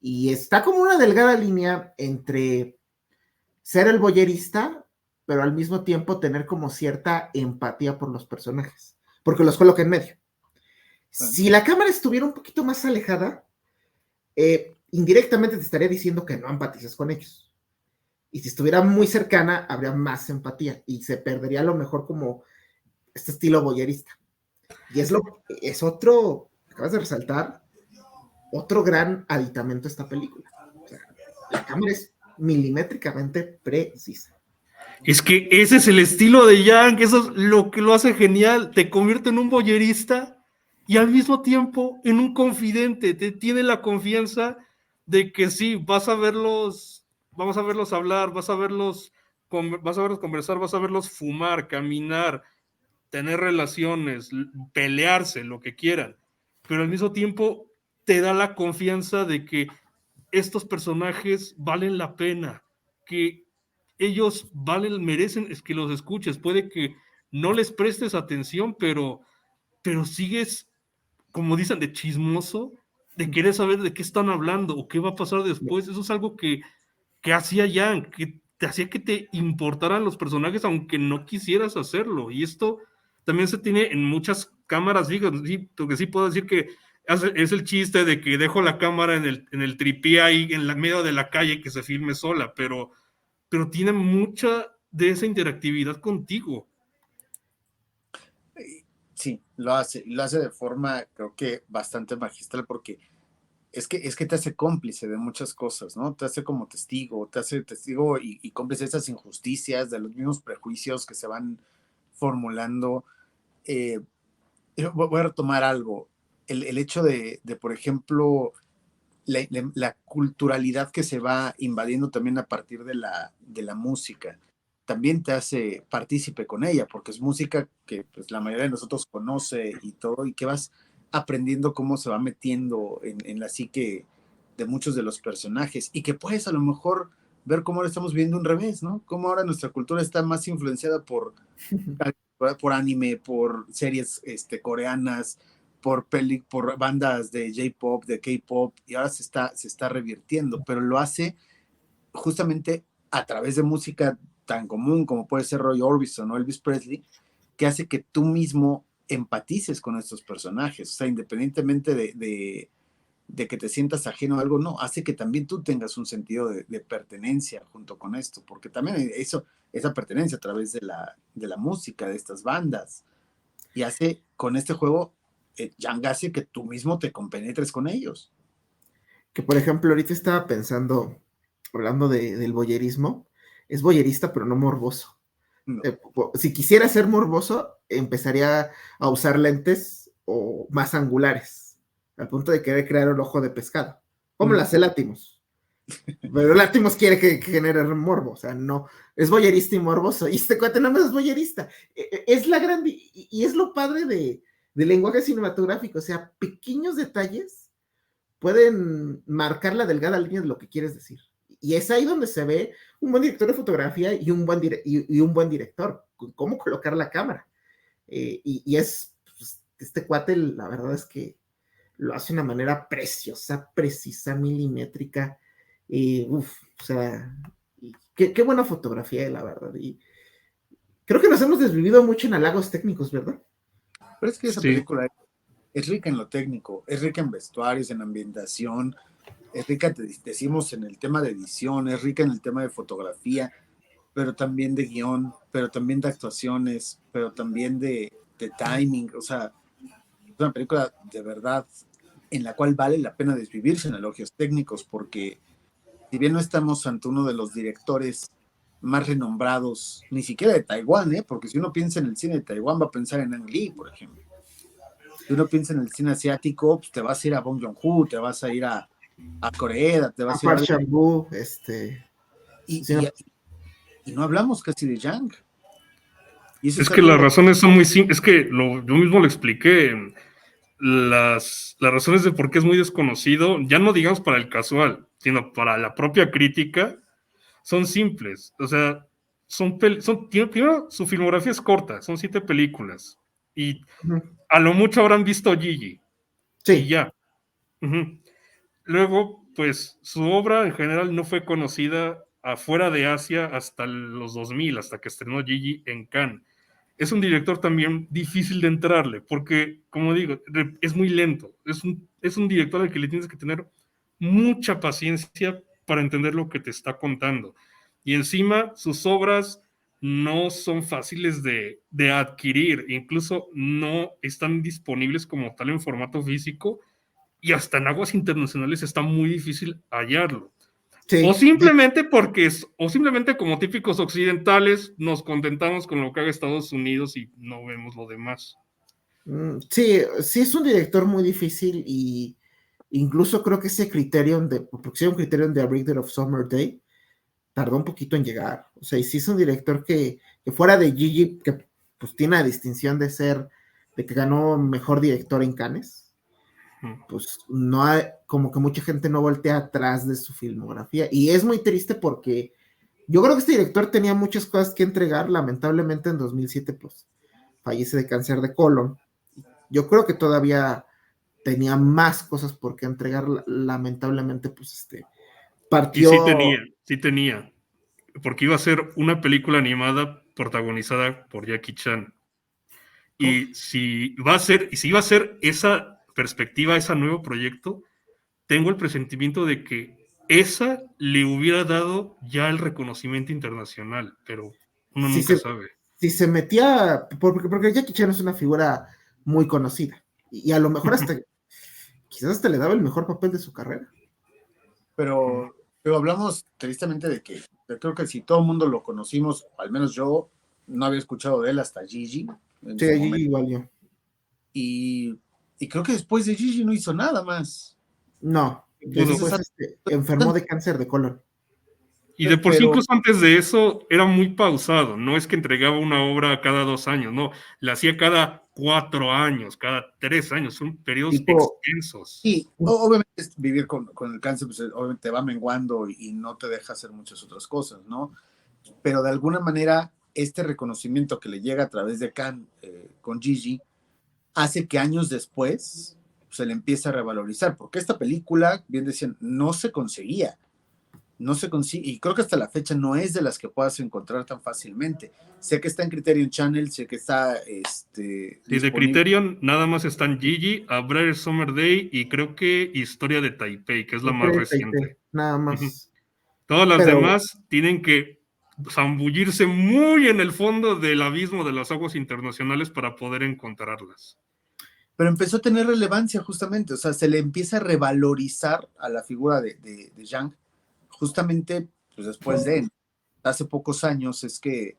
Y está como una delgada línea entre ser el voyerista, pero al mismo tiempo tener como cierta empatía por los personajes, porque los coloca en medio. Si la cámara estuviera un poquito más alejada, indirectamente te estaría diciendo que no empatizas con ellos. Y si estuviera muy cercana, habría más empatía y se perdería a lo mejor como este estilo boyerista. Y es otro, acabas de resaltar, otro gran aditamento a esta película. O sea, la cámara es milimétricamente precisa. Es que ese es el estilo de Yang, eso es lo que lo hace genial, te convierte en un boyerista y al mismo tiempo en un confidente, te tiene la confianza de que sí, vamos a verlos hablar, vas a verlos conversar, vas a verlos fumar, caminar, tener relaciones, pelearse, lo que quieran, pero al mismo tiempo te da la confianza de que estos personajes valen la pena, que ellos merecen es que los escuches, puede que no les prestes atención, pero sigues, como dicen, de chismoso, de querer saber de qué están hablando o qué va a pasar después. Eso es algo que hacía Yang, que te hacía que te importaran los personajes aunque no quisieras hacerlo. Y esto también se tiene en muchas cámaras fijas. Sí, porque sí puedo decir que es el chiste de que dejo la cámara en el tripié ahí en la medio de la calle que se filme sola, pero tiene mucha de esa interactividad contigo. Sí, lo hace de forma, creo que bastante magistral, porque es que te hace cómplice de muchas cosas, ¿no? Te hace como testigo, y cómplice de esas injusticias, de los mismos prejuicios que se van formulando. Voy a retomar algo, el hecho de, por ejemplo, la culturalidad que se va invadiendo también a partir de la música, también te hace partícipe con ella, porque es música que pues, la mayoría de nosotros conoce y todo, y que vas aprendiendo cómo se va metiendo en la psique de muchos de los personajes, y que puedes a lo mejor ver cómo ahora estamos viendo un revés, ¿no? Cómo ahora nuestra cultura está más influenciada por anime, por series coreanas, por bandas de J-pop, de K-pop, y ahora se está revirtiendo, pero lo hace justamente a través de música tan común como puede ser Roy Orbison o Elvis Presley, que hace que tú mismo empatices con estos personajes, o sea, independientemente de que te sientas ajeno a algo, no, hace que también tú tengas un sentido de pertenencia junto con esto, porque también esa pertenencia a través de la música, de estas bandas, y hace con este juego, Yang hace que tú mismo te compenetres con ellos. Que por ejemplo, ahorita estaba pensando, hablando del voyerismo, es voyerista pero no morboso. No. Si quisiera ser morboso, empezaría a usar lentes o más angulares, al punto de querer crear un ojo de pescado, como lo hace Látimos. Pero Látimos quiere que genere morbo, o sea, no, es boyerista y morboso, y este cuate no más es boyerista. Es la gran, y es lo padre del lenguaje cinematográfico, o sea, pequeños detalles pueden marcar la delgada línea de lo que quieres decir. Y es ahí donde se ve un buen director de fotografía y un buen director, cómo colocar la cámara. Y es, pues, este cuate, la verdad es que lo hace de una manera preciosa, precisa, milimétrica. O sea, qué buena fotografía, la verdad. Y creo que nos hemos desvivido mucho en halagos técnicos, ¿verdad? Pero es que esa Sí. película es rica en lo técnico, es rica en vestuarios, en ambientación, es rica, decimos, en el tema de edición, es rica en el tema de fotografía, pero también de guión, pero también de actuaciones, pero también de timing. O sea, es una película de verdad en la cual vale la pena desvivirse en elogios técnicos, porque si bien no estamos ante uno de los directores más renombrados, ni siquiera de Taiwán, porque si uno piensa en el cine de Taiwán va a pensar en Ang Lee, por ejemplo. Si uno piensa en el cine asiático, pues te vas a ir a Bong Joon-ho, te vas a ir a Corea, te vas a ir Park Chan-wook, y no hablamos casi de Yang. Y eso es que las razones son muy simples, es que yo mismo lo expliqué, las razones de por qué es muy desconocido, ya no digamos para el casual, sino para la propia crítica, son simples. O sea, primero, su filmografía es corta, son 7 películas, y a lo mucho habrán visto Gigi, sí. Y ya. Luego, pues, su obra en general no fue conocida afuera de Asia hasta los 2000, hasta que estrenó Gigi en Cannes. Es un director también difícil de entrarle, porque, como digo, es muy lento. Es un director al que le tienes que tener mucha paciencia para entender lo que te está contando. Y encima, sus obras no son fáciles de adquirir, incluso no están disponibles como tal en formato físico, y hasta en aguas internacionales está muy difícil hallarlo. Sí. O simplemente como típicos occidentales nos contentamos con lo que haga Estados Unidos y no vemos lo demás. Sí, es un director muy difícil, y incluso creo que ese Criterion de A Brigade of Summer Day tardó un poquito en llegar. O sea, y sí es un director que fuera de Gigi, que pues tiene la distinción de que ganó mejor director en Cannes, pues no hay, como que mucha gente no voltea atrás de su filmografía. Y es muy triste porque yo creo que este director tenía muchas cosas que entregar. Lamentablemente en 2007 pues fallece de cáncer de colon. Yo creo que todavía tenía más cosas por qué entregar. Lamentablemente pues Y partió. sí tenía, porque iba a ser una película animada protagonizada por Jackie Chan. Y si va a ser, y si iba a ser esa perspectiva, ese nuevo proyecto, tengo el presentimiento de que esa le hubiera dado ya el reconocimiento internacional, pero uno Si nunca se, sabe. si se metía, porque Jackie Chan es una figura muy conocida, y a lo mejor quizás hasta le daba el mejor papel de su carrera. Pero hablamos tristemente de que yo creo que si todo el mundo lo conocimos, al menos yo no había escuchado de él hasta Gigi en Sí, su allí momento. igual yo. Y creo que después de Gigi no hizo nada más. No, Pudo. después enfermó de cáncer de colon. Y de por sí, Pero incluso antes de eso, era muy pausado. No es que entregaba una obra cada 2 años, no. La hacía cada 4 años, cada 3 años. Son periodos Tipo, extensos. sí, obviamente vivir con el cáncer, pues obviamente te va menguando y no te deja hacer muchas otras cosas, ¿no? Pero de alguna manera, este reconocimiento que le llega a través de Cannes con Gigi hace que años después se le empiece a revalorizar, porque esta película, bien decían, no se conseguía. No se consigue, y creo que hasta la fecha no es de las que puedas encontrar tan fácilmente. Sé que está en Criterion Channel, sé que está Sí, de disponible. Criterion nada más están Gigi, A Brighter Summer Day y creo que Historia de Taipei, que es la más reciente. nada Ujú. más. Todas las Pero demás tienen que zambullirse muy en el fondo del abismo de las aguas internacionales para poder encontrarlas. Pero empezó a tener relevancia justamente, o sea, se le empieza a revalorizar a la figura de Yang, justamente pues, después de él. Hace pocos años es que,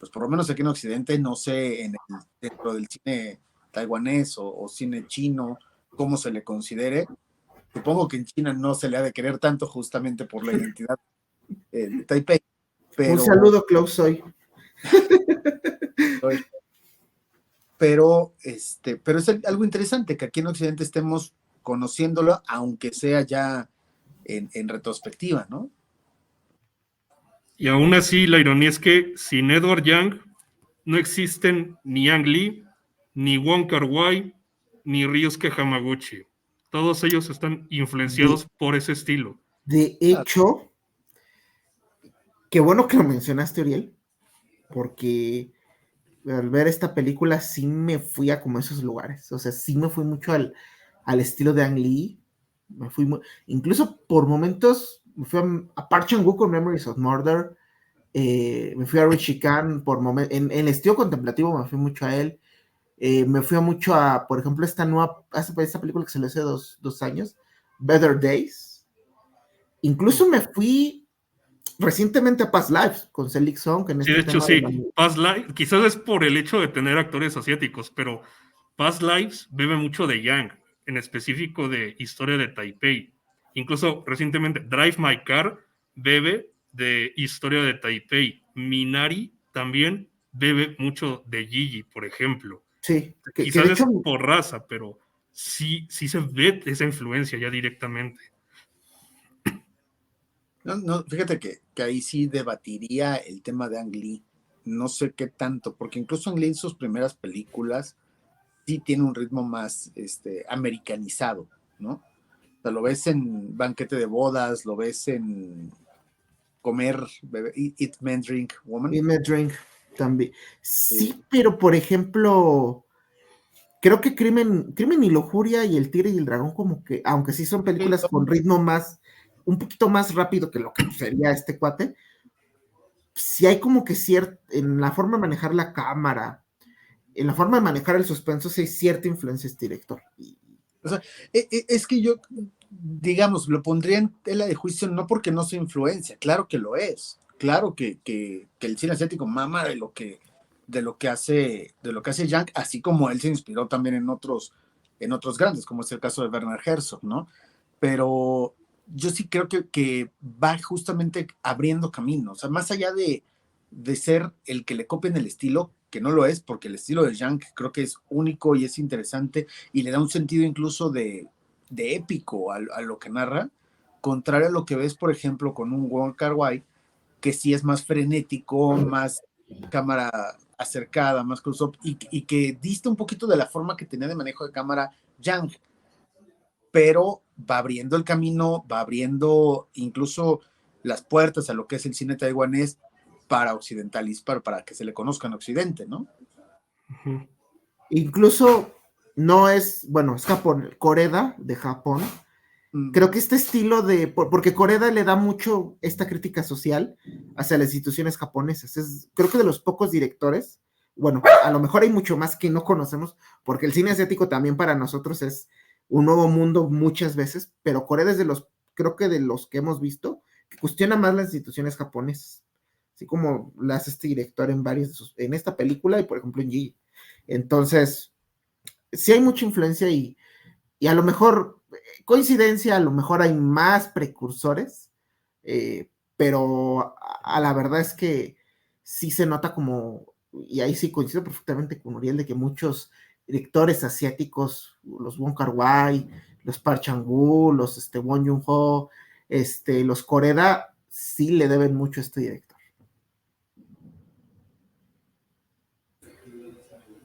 pues por lo menos aquí en Occidente, no sé, dentro del cine taiwanés o cine chino, cómo se le considere. Supongo que en China no se le ha de querer tanto justamente por la identidad de Taipei, un pero, saludo, Klaus, hoy. pero es algo interesante que aquí en Occidente estemos conociéndolo, aunque sea ya en retrospectiva, ¿no? Y aún así, la ironía es que sin Edward Yang no existen ni Ang Lee, ni Wong Kar-wai, ni Ryusuke Hamaguchi. Todos ellos están De, influenciados por ese estilo. de hecho, qué bueno que lo mencionaste, Uriel, porque al ver esta película sí me fui a como esos lugares. O sea, sí me fui mucho al estilo de Ang Lee. Me fui incluso por momentos me fui a Park Chan-wook con Memories of Murder. Me fui a Richie Khan por momentos. En el estilo contemplativo me fui mucho a él. Me fui mucho a, por ejemplo, esta película que se le hace dos años, Better Days. Incluso me fui recientemente a Past Lives con Selig Song en Sí, de este hecho, tema sí. Past Lives, quizás es por el hecho de tener actores asiáticos, pero Past Lives bebe mucho de Yang, en específico de Historia de Taipei. Incluso recientemente Drive My Car bebe de Historia de Taipei. Minari también bebe mucho de Gigi, por ejemplo. Sí, que Quizás de hecho, es por raza, pero sí se ve esa influencia ya directamente. No, fíjate que ahí sí debatiría el tema de Ang Lee. No sé qué tanto, porque incluso Ang Lee en sus primeras películas sí tiene un ritmo más americanizado, ¿no? O sea, lo ves en Banquete de Bodas, lo ves en Comer, Beber, Eat, Men, Drink, Woman. y Me Drink también. Eh, Sí, pero por ejemplo, creo que Crimen y Lujuria y El Tigre y el Dragón, como que, aunque sí son películas con ritmo un poquito más rápido que lo que sería este cuate, sí hay como que en la forma de manejar la cámara, en la forma de manejar el suspenso, sí hay cierta influencia de este director. o sea, es que yo, digamos, lo pondría en tela de juicio no porque no sea influencia, claro que lo es, claro que el cine asiático mama de lo que hace Yang, así como él se inspiró también en otros grandes, como es el caso de Werner Herzog, ¿no? Pero yo sí creo que va justamente abriendo caminos, o sea, más allá de ser el que le copien el estilo, que no lo es, porque el estilo de Yang creo que es único y es interesante y le da un sentido incluso de épico a lo que narra, contrario a lo que ves, por ejemplo, con un Wong Kar-wai, que sí es más frenético, más cámara acercada, más close-up, y que dista un poquito de la forma que tenía de manejo de cámara Yang, pero va abriendo el camino, va abriendo incluso las puertas a lo que es el cine taiwanés para occidentalizar, para que se le conozca en Occidente, ¿no? Incluso no es, bueno, es Japón, Coreda de Japón. Creo que este estilo porque Coreda le da mucho esta crítica social hacia las instituciones japonesas. Creo que de los pocos directores, bueno, a lo mejor hay mucho más que no conocemos, porque el cine asiático también para nosotros es un nuevo mundo muchas veces, pero Coreda es creo que de los que hemos visto, que cuestiona más las instituciones japonesas, así como las este director en en esta película y por ejemplo en G. Entonces, sí hay mucha influencia y a lo mejor, coincidencia, a lo mejor hay más precursores, pero a la verdad es que sí se nota como, y ahí sí coincido perfectamente con Uriel, de que muchos directores asiáticos, los Wong Kar-wai, los Park Chan-wook, los Bong Joon-ho, los Koreda, sí le deben mucho a este director.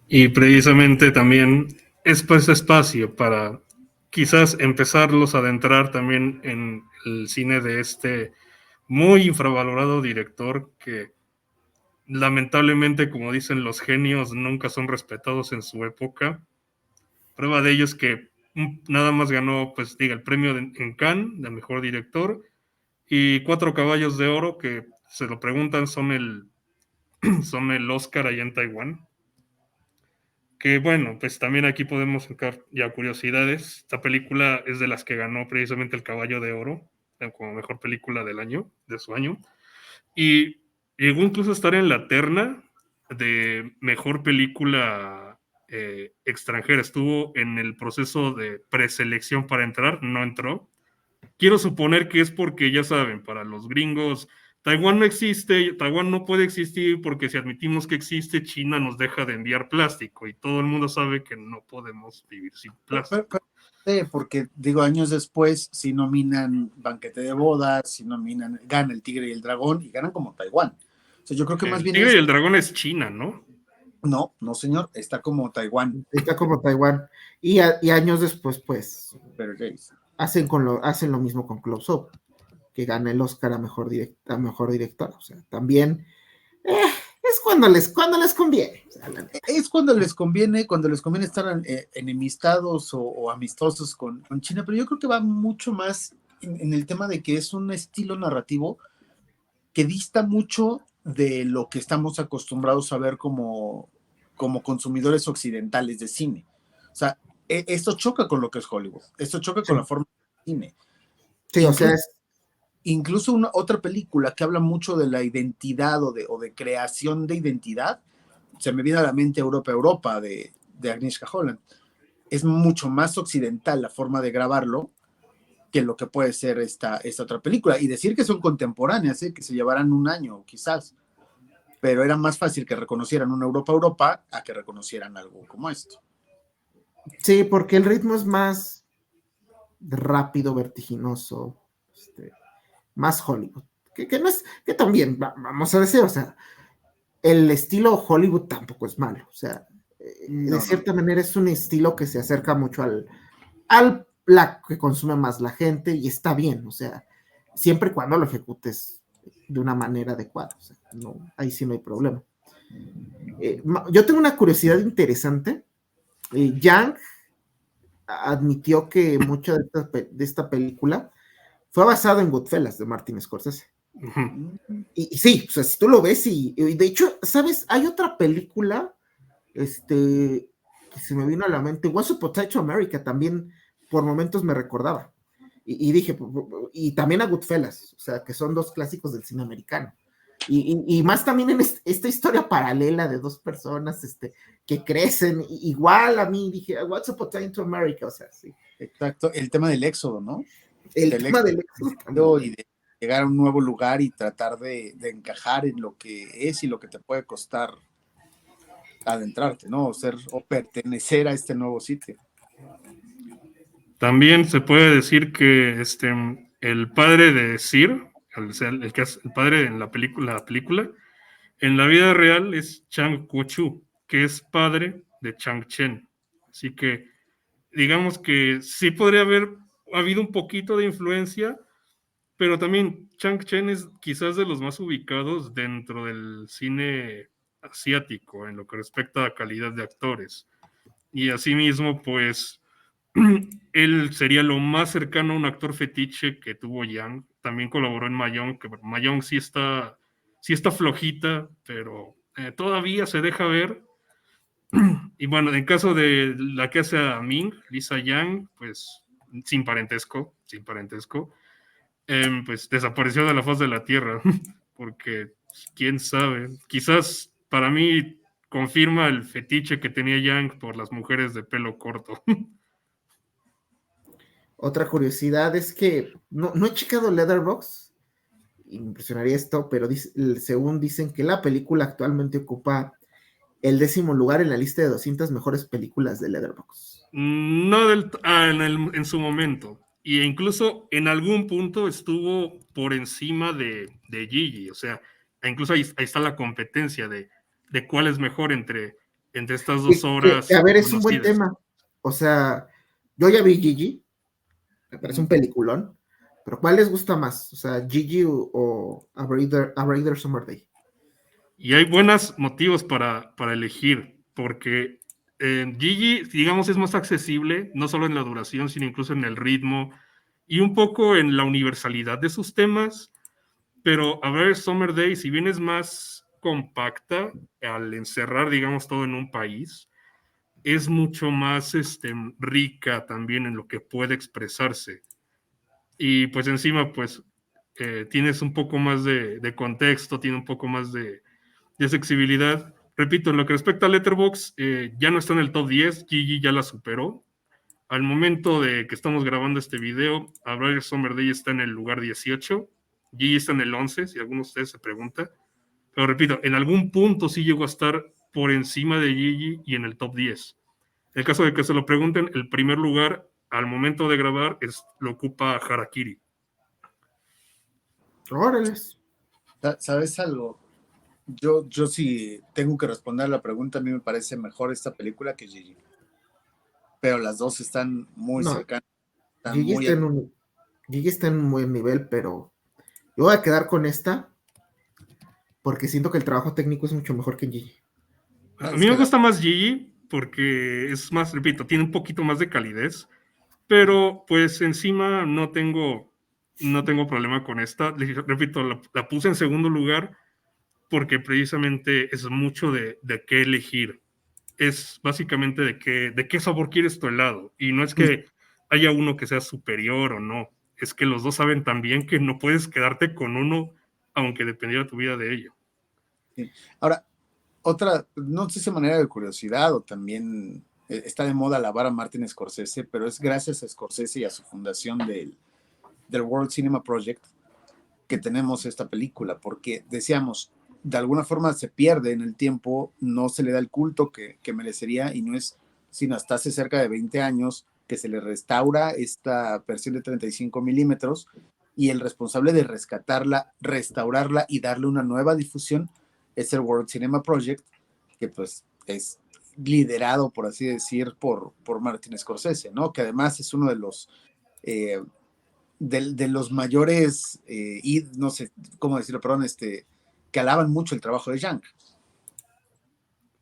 Y precisamente también es pues espacio para quizás empezarlos a adentrar también en el cine de este muy infravalorado director que lamentablemente, como dicen los genios, nunca son respetados en su época. Prueba de ello es que nada más ganó, pues diga, el premio en Cannes de mejor director y 4 caballos de oro que se lo preguntan son son el Oscar allá en Taiwán. Que bueno, pues también aquí podemos sacar ya curiosidades. Esta película es de las que ganó precisamente el Caballo de Oro como mejor película del año, de su año. Y llegó incluso a estar en la terna de mejor película extranjera. Estuvo en el proceso de preselección para entrar, no entró. Quiero suponer que es porque, ya saben, para los gringos, Taiwán no existe, Taiwán no puede existir porque si admitimos que existe, China nos deja de enviar plástico y todo el mundo sabe que no podemos vivir sin plástico. Porque digo, años después, si nominan Banquete de Bodas, si nominan, gana El Tigre y el Dragón y ganan como Taiwán. O sea, yo creo que más bien El Tigre y el Dragón es China, ¿no? No, no señor, está como Taiwán. Está como Taiwán. Y años después, pues, Pero hacen lo mismo con Close Up, que gana el Oscar a mejor directora. O sea, también es cuando les conviene. O sea, es cuando les conviene estar enemistados o amistosos con China, pero yo creo que va mucho más en el tema de que es un estilo narrativo que dista mucho de lo que estamos acostumbrados a ver como consumidores occidentales de cine. O sea, esto choca con lo que es Hollywood, esto choca con la forma de cine. Sí, o sea, incluso otra película que habla mucho de la identidad o de creación de identidad, se me viene a la mente Europa, de Agnieszka Holland. Es mucho más occidental la forma de grabarlo que lo que puede ser esta otra película. Y decir que son contemporáneas, que se llevarán un año quizás, pero era más fácil que reconocieran una Europa a que reconocieran algo como esto. Sí, porque el ritmo es más rápido, vertiginoso, más Hollywood. Que no es, que también, vamos a decir, o sea, el estilo Hollywood tampoco es malo, o sea, de cierta manera es un estilo que se acerca mucho al la que consume más la gente y está bien, o sea, siempre y cuando lo ejecutes de una manera adecuada, o sea, no, ahí sí no hay problema. Yo tengo una curiosidad interesante. Yang admitió que mucha de esta película fue basado en Goodfellas de Martin Scorsese. Y sí, o sea, si tú lo ves, y de hecho, ¿sabes? Hay otra película que se me vino a la mente, Once Upon a Time in America, también por momentos me recordaba. Y dije, y también a Goodfellas, o sea, que son dos clásicos del cine americano. Y más también en esta historia paralela de dos personas que crecen, igual a mí dije, What's Up Time to America, o sea, sí. Exacto, el tema del éxodo, ¿no? El tema del éxodo. Y de llegar a un nuevo lugar y tratar de encajar en lo que es y lo que te puede costar adentrarte, ¿no? O pertenecer a este nuevo sitio. También se puede decir que el padre de Sir, el que es el padre en la película, en la vida real es Chang Kuo-chu, que es padre de Chang Chen. Así que digamos que sí podría haber habido un poquito de influencia, pero también Chang Chen es quizás de los más ubicados dentro del cine asiático en lo que respecta a calidad de actores. Y asimismo, pues, él sería lo más cercano a un actor fetiche que tuvo Yang. También colaboró en Mayong, que Mayong sí está flojita, pero todavía se deja ver. Y bueno, en caso de la que hace a Ming, Lisa Yang, pues sin parentesco, pues desapareció de la faz de la Tierra, porque quién sabe, quizás para mí confirma el fetiche que tenía Yang por las mujeres de pelo corto. Otra curiosidad es que no he checado Letterboxd, y me impresionaría esto, pero según dicen que la película actualmente ocupa el 10º lugar en la lista de 200 mejores películas de Letterboxd. No en su momento. Y incluso en algún punto estuvo por encima de Gigi. O sea, incluso ahí está la competencia de cuál es mejor entre estas dos A obras ver, es un buen conocidas. tema. O sea, yo ya vi Gigi, me parece un Ujú. peliculón, pero ¿cuál les gusta más? O sea, Gigi o A Brighter Summer Day. Y hay buenos motivos para elegir, porque Gigi, digamos, es más accesible, no solo en la duración, sino incluso en el ritmo y un poco en la universalidad de sus temas. Pero a ver, Summer Day, si bien es más compacta al encerrar, digamos, todo en un país, es mucho más rica también en lo que puede expresarse. Y pues encima, pues tienes un poco más de contexto, tiene un poco más de accesibilidad. Repito, en lo que respecta a Letterboxd, ya no está en el top 10, Gigi ya la superó. Al momento de que estamos grabando este video, A Brighter Summer Day está en el lugar 18, Gigi está en el 11, si alguno de ustedes se pregunta. Pero repito, en algún punto sí llegó a estar por encima de Gigi y en el top 10. En el caso de que se lo pregunten, el primer lugar al momento de grabar lo ocupa Harakiri. Órales. ¿Sabes algo? Yo sí tengo que responder la pregunta, a mí me parece mejor esta película que Gigi, pero las dos están muy No, cercanas, están Gigi muy... está en un buen nivel, pero yo voy a quedar con esta porque siento que el trabajo técnico es mucho mejor que en Gigi. A Es mí me que gusta más Gigi porque es más, repito, tiene un poquito más de calidez, pero pues encima no tengo problema con esta. Repito, la puse en segundo lugar porque precisamente es mucho de qué elegir. Es básicamente de qué sabor quieres tu helado. Y no es que haya uno que sea superior o no. Es que los dos saben también que no puedes quedarte con uno, aunque dependiera tu vida de ello. sí. Ahora, otra, no sé si de manera de curiosidad o también está de moda alabar a Martin Scorsese, pero es gracias a Scorsese y a su fundación del World Cinema Project que tenemos esta película, porque decíamos, de alguna forma se pierde en el tiempo, no se le da el culto que merecería y no es sino hasta hace cerca de 20 años que se le restaura esta versión de 35 milímetros y el responsable de rescatarla, restaurarla y darle una nueva difusión es el World Cinema Project, que pues es liderado, por así decir, por Martin Scorsese, ¿no? Que además es uno de los de los mayores, y no sé cómo decirlo, perdón, que alaban mucho el trabajo de Yang.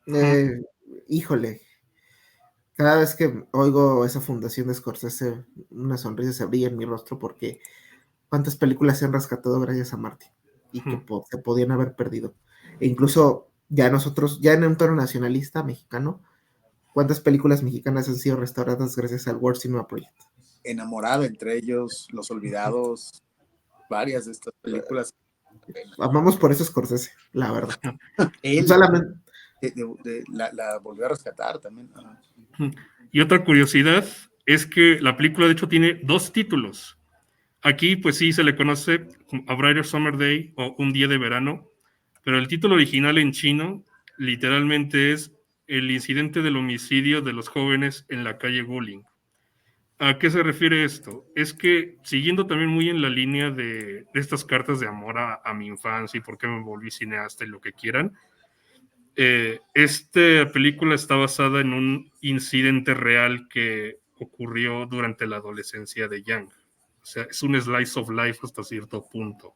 Eh, Híjole, cada vez que oigo esa fundación de Scorsese, una sonrisa se brilla en mi rostro porque cuántas películas se han rescatado gracias a Martin y que se podían haber perdido. E incluso ya nosotros, ya en un tono nacionalista mexicano, ¿cuántas películas mexicanas han sido restauradas gracias al World Cinema Project? Enamorada, entre ellos, Los Olvidados, varias de estas películas. Amamos por eso Scorsese, la verdad. Él Solamente, la volvió a rescatar también. Y otra curiosidad es que la película de hecho tiene dos títulos. Aquí pues sí se le conoce A Brighter Summer Day o Un día de verano, pero el título original en chino literalmente es El incidente del homicidio de los jóvenes en la calle Guling. ¿A qué se refiere esto? Es que, siguiendo también muy en la línea de estas cartas de amor a mi infancia y por qué me volví cineasta y lo que quieran, esta película está basada en un incidente real que ocurrió durante la adolescencia de Yang. O sea, es un slice of life hasta cierto punto.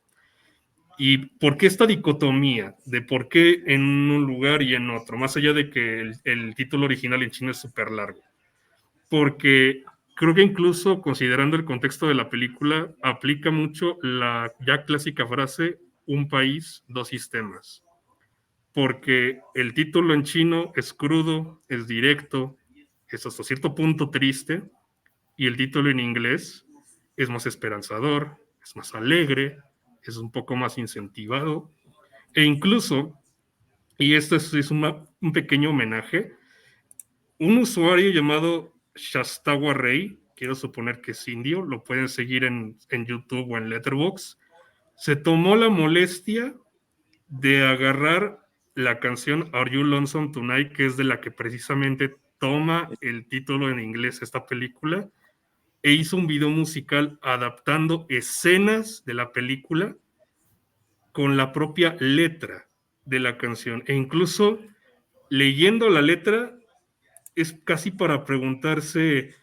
¿Y por qué esta dicotomía de por qué en un lugar y en otro? Más allá de que el título original en chino es súper largo. Porque creo que incluso considerando el contexto de la película, aplica mucho la ya clásica frase, un país, dos sistemas. Porque el título en chino es crudo, es directo, es hasta cierto punto triste, y el título en inglés es más esperanzador, es más alegre, es un poco más incentivado, e incluso, y esto es un pequeño homenaje, un usuario llamado Shastawa Rey, quiero suponer que es indio, lo pueden seguir en YouTube o en Letterboxd, se tomó la molestia de agarrar la canción Are You Lonesome Tonight, que es de la que precisamente toma el título en inglés esta película, e hizo un video musical adaptando escenas de la película con la propia letra de la canción. E incluso leyendo la letra es casi para preguntarse,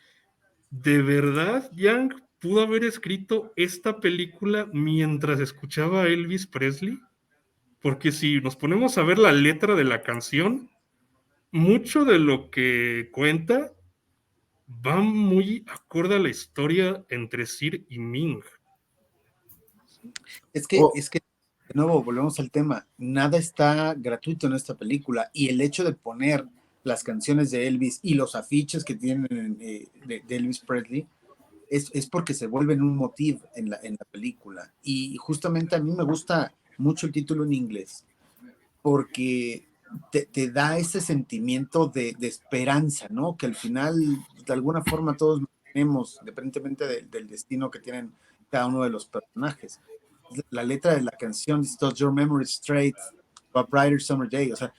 ¿de verdad Yang pudo haber escrito esta película mientras escuchaba a Elvis Presley? Porque si nos ponemos a ver la letra de la canción, mucho de lo que cuenta va muy acorde a la historia entre Sir y Ming. Es que, de nuevo, volvemos al tema, nada está gratuito en esta película y el hecho de poner las canciones de Elvis y los afiches que tienen de Elvis Presley es porque se vuelven un motif en la película. Y justamente a mí me gusta mucho el título en inglés porque te da ese sentimiento de esperanza, ¿no? Que al final, de alguna forma, todos tenemos, independientemente del destino que tienen cada uno de los personajes. La letra de la canción dice, "Does your memory straight to a brighter summer day?" O sea,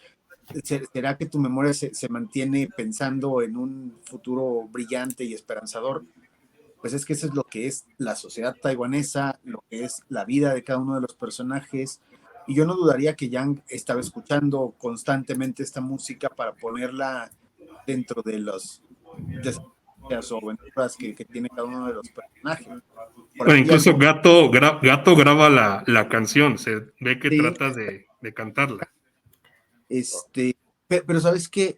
¿será que tu memoria se mantiene pensando en un futuro brillante y esperanzador? Pues es que eso es lo que es la sociedad taiwanesa, lo que es la vida de cada uno de los personajes. Y yo no dudaría que Yang estaba escuchando constantemente esta música para ponerla dentro de los desafíos o aventuras que tiene cada uno de los personajes. Por Bueno, ahí incluso algo, Gato graba la canción, se ve que sí, trata de cantarla. pero sabes que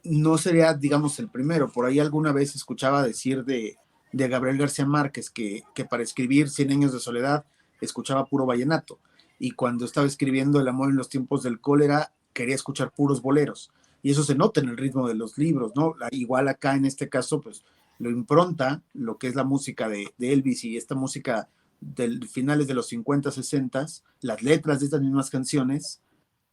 no sería, digamos, el primero. Por ahí alguna vez escuchaba decir de Gabriel García Márquez que para escribir Cien años de soledad escuchaba puro vallenato. Y cuando estaba escribiendo El amor en los tiempos del cólera, quería escuchar puros boleros. Y eso se nota en el ritmo de los libros, ¿no? Igual acá en este caso, pues lo impronta lo que es la música de Elvis y esta música de finales de los 50, 60, las letras de estas mismas canciones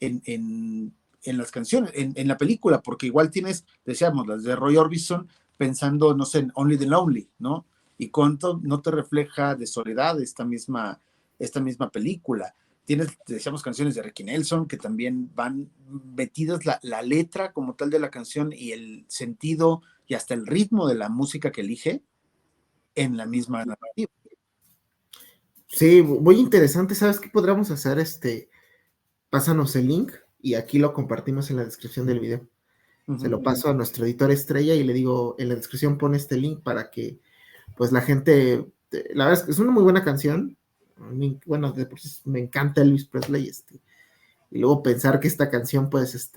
en las canciones, en la película, porque igual tienes, decíamos, las de Roy Orbison pensando, no sé, en Only the Lonely, ¿no? Y cuánto no te refleja de soledad esta misma película. Tienes, decíamos, canciones de Ricky Nelson que también van metidas la letra como tal de la canción y el sentido y hasta el ritmo de la música que elige en la misma narrativa. Sí, muy interesante. ¿Sabes qué podríamos hacer? Pásanos el link y aquí lo compartimos en la descripción del video. Se lo paso a nuestro editor estrella y le digo, en la descripción pone este link para que, pues, la gente, la verdad es que es una muy buena canción. Bueno, de por sí me encanta Elvis Presley, y luego pensar que esta canción, pues,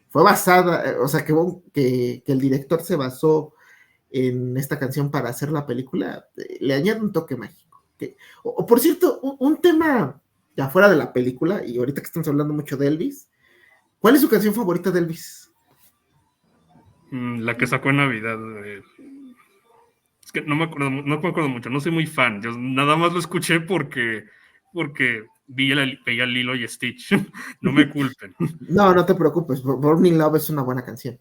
fue basada, o sea, que el director se basó en esta canción para hacer la película, le añade un toque mágico. O por cierto, un tema ya fuera de la película, y ahorita que estamos hablando mucho de Elvis, ¿cuál es su canción favorita de Elvis? La que sacó en Navidad. Es que no me acuerdo mucho, no soy muy fan. Yo nada más lo escuché porque veía Lilo y Stitch. No me culpen. No, no te preocupes, Born in Love es una buena canción.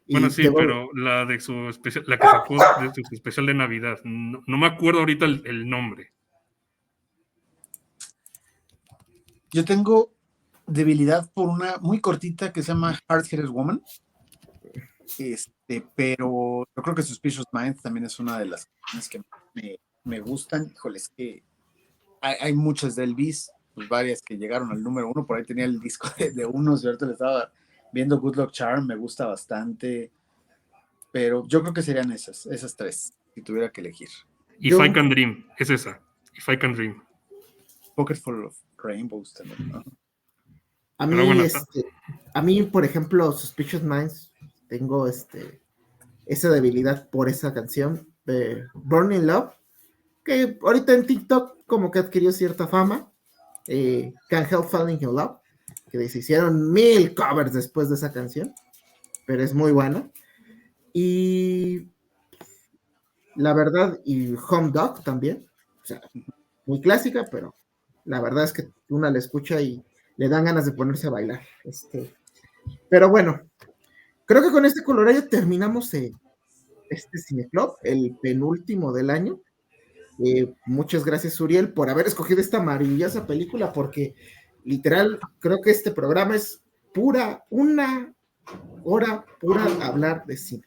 Bueno, Y sí, pero la de su especial, la que sacó de su especial de Navidad, no me acuerdo ahorita el nombre. Yo tengo debilidad por una muy cortita que se llama Hard Headed Woman. Pero yo creo que Suspicious Minds también es una de las canciones que me gustan. Híjole, es que hay muchas de Elvis, pues varias que llegaron al número 1, por ahí tenía el disco de unos, y ahorita le estaba viendo Good Luck Charm, me gusta bastante, pero yo creo que serían esas tres, si tuviera que elegir. If I Can Dream, es esa. If I Can Dream. Pocket Full of Rainbows también, ¿no? A mí, por ejemplo, Suspicious Minds, tengo esa debilidad por esa canción de Burning Love, que ahorita en TikTok como que adquirió cierta fama. Can't Help Falling in Love, que se hicieron 1000 covers después de esa canción, pero es muy buena. Y la verdad, y Home Dog también, o sea, muy clásica, pero la verdad es que una la escucha y le dan ganas de ponerse a bailar. Pero bueno, creo que con este colorario terminamos este Cineclub, el penúltimo del año. Muchas gracias, Uriel, por haber escogido esta maravillosa película, porque literal creo que este programa es una hora pura hablar de cine.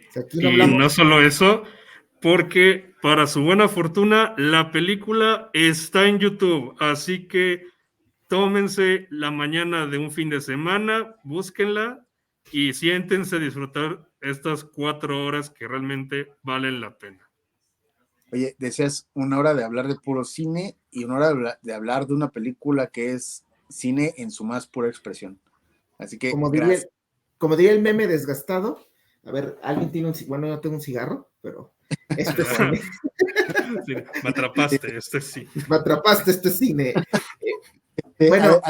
O sea, aquí no hablamos. Y no solo eso, porque para su buena fortuna la película está en YouTube, así que tómense la mañana de un fin de semana, búsquenla y siéntense a disfrutar estas 4 horas que realmente valen la pena. Oye, decías una hora de hablar de puro cine y una hora de hablar de una película que es cine en su más pura expresión. Así que, como diría el meme desgastado, a ver, alguien tiene bueno, yo tengo un cigarro, pero esto es cine. Sí, me atrapaste, sí. Me atrapaste, esto es cine. Bueno,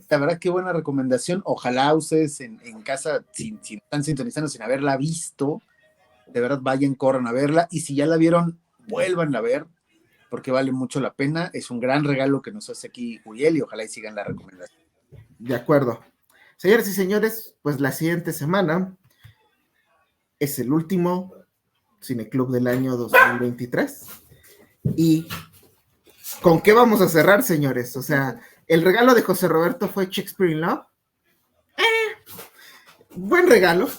la verdad, qué buena recomendación. Ojalá ustedes en casa, si están sintonizando sin haberla visto, de verdad vayan, corran a verla. Y si ya la vieron, vuélvanla a ver, porque vale mucho la pena. Es un gran regalo que nos hace aquí Uriel y ojalá y sigan la recomendación. De acuerdo. Señores y señores, pues la siguiente semana es el último Cineclub del año 2023. ¿Y con qué vamos a cerrar, señores? O sea, el regalo de José Roberto fue Shakespeare in Love. Buen regalo.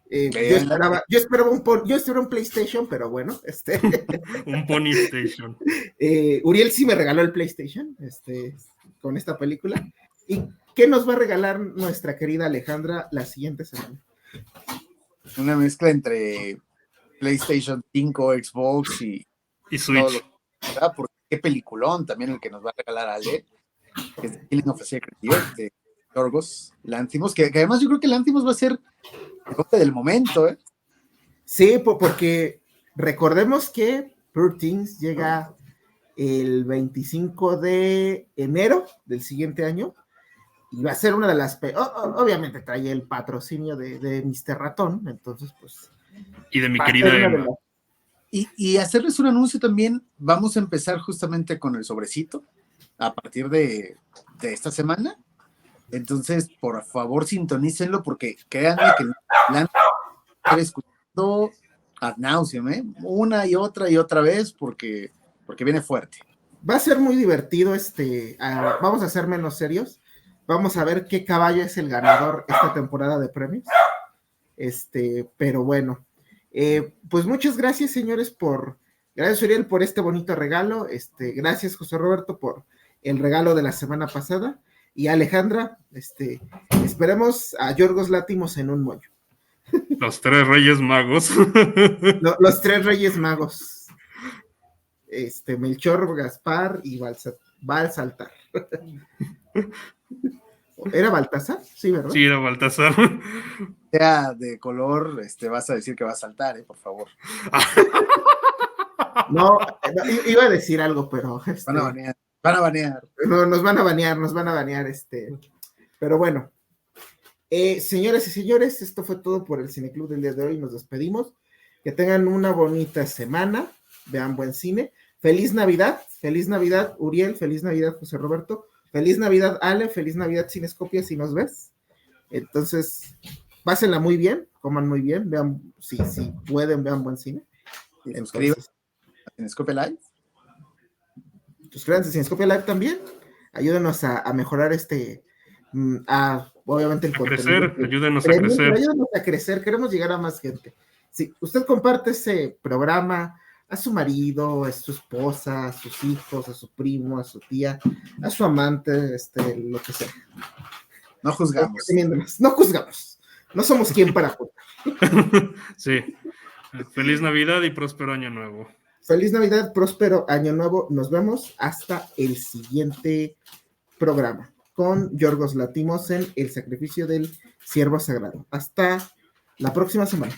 Yo esperaba un PlayStation, pero bueno, un Pony Station. Uriel sí me regaló el PlayStation, con esta película. ¿Y qué nos va a regalar nuestra querida Alejandra la siguiente semana? Una mezcla entre PlayStation 5, Xbox y Switch. Porque qué peliculón también el que nos va a regalar Ale, que es The Killing of a Sacred Deer, de Yorgos Lanthimos, que además yo creo que Lanthimos va a ser el golpe del momento, ¿eh? Sí, porque recordemos que Poor Things llega el 25 de enero del siguiente año y va a ser una de las... obviamente trae el patrocinio de Mr. Ratón, entonces pues... Y de mi querida Emma. Y hacerles un anuncio también, vamos a empezar justamente con el sobrecito a partir de esta semana. Entonces, por favor, sintonícenlo porque créanme que la han escuchado ad nauseam, una y otra vez porque viene fuerte. Va a ser muy divertido, vamos a ser menos serios. Vamos a ver qué caballo es el ganador esta temporada de premios. Pero bueno. Pues muchas gracias, señores, gracias, Uriel, por este bonito regalo. Gracias, José Roberto, por el regalo de la semana pasada. Y Alejandra, esperemos a Yorgos Lanthimos en un mollo. Los 3 Reyes Magos. Los 3 Reyes Magos. Melchor, Gaspar y Balsaltar. ¿Era Baltasar? Sí, ¿verdad? Sí, era Baltasar. Sea de color, vas a decir que va a saltar, por favor. No, iba a decir algo, pero... Van a banear. No, nos van a banear, Pero bueno. Señoras y señores, esto fue todo por el Cineclub del día de hoy. Nos despedimos. Que tengan una bonita semana. Vean buen cine. Feliz Navidad, Uriel. Feliz Navidad, José Roberto. Feliz Navidad, Ale. Feliz Navidad, Cinescopia, si nos ves. Entonces, pásenla muy bien, coman muy bien, vean, si pueden, vean buen cine. Suscríbanse a Cinescopia Live. Suscríbanse a Cinescopia Live también. Ayúdenos a mejorar a obviamente el A contenido. crecer, ayúdenos a crecer. Ayúdenos a crecer, queremos llegar a más gente. Si usted comparte ese programa a su marido, a su esposa, a sus hijos, a su primo, a su tía, a su amante, lo que sea. No juzgamos. No juzgamos. No somos quien para juzgar. Sí. Feliz Navidad y próspero año nuevo. Feliz Navidad, próspero año nuevo. Nos vemos hasta el siguiente programa con Yorgos Latimos en El sacrificio del siervo sagrado. Hasta la próxima semana.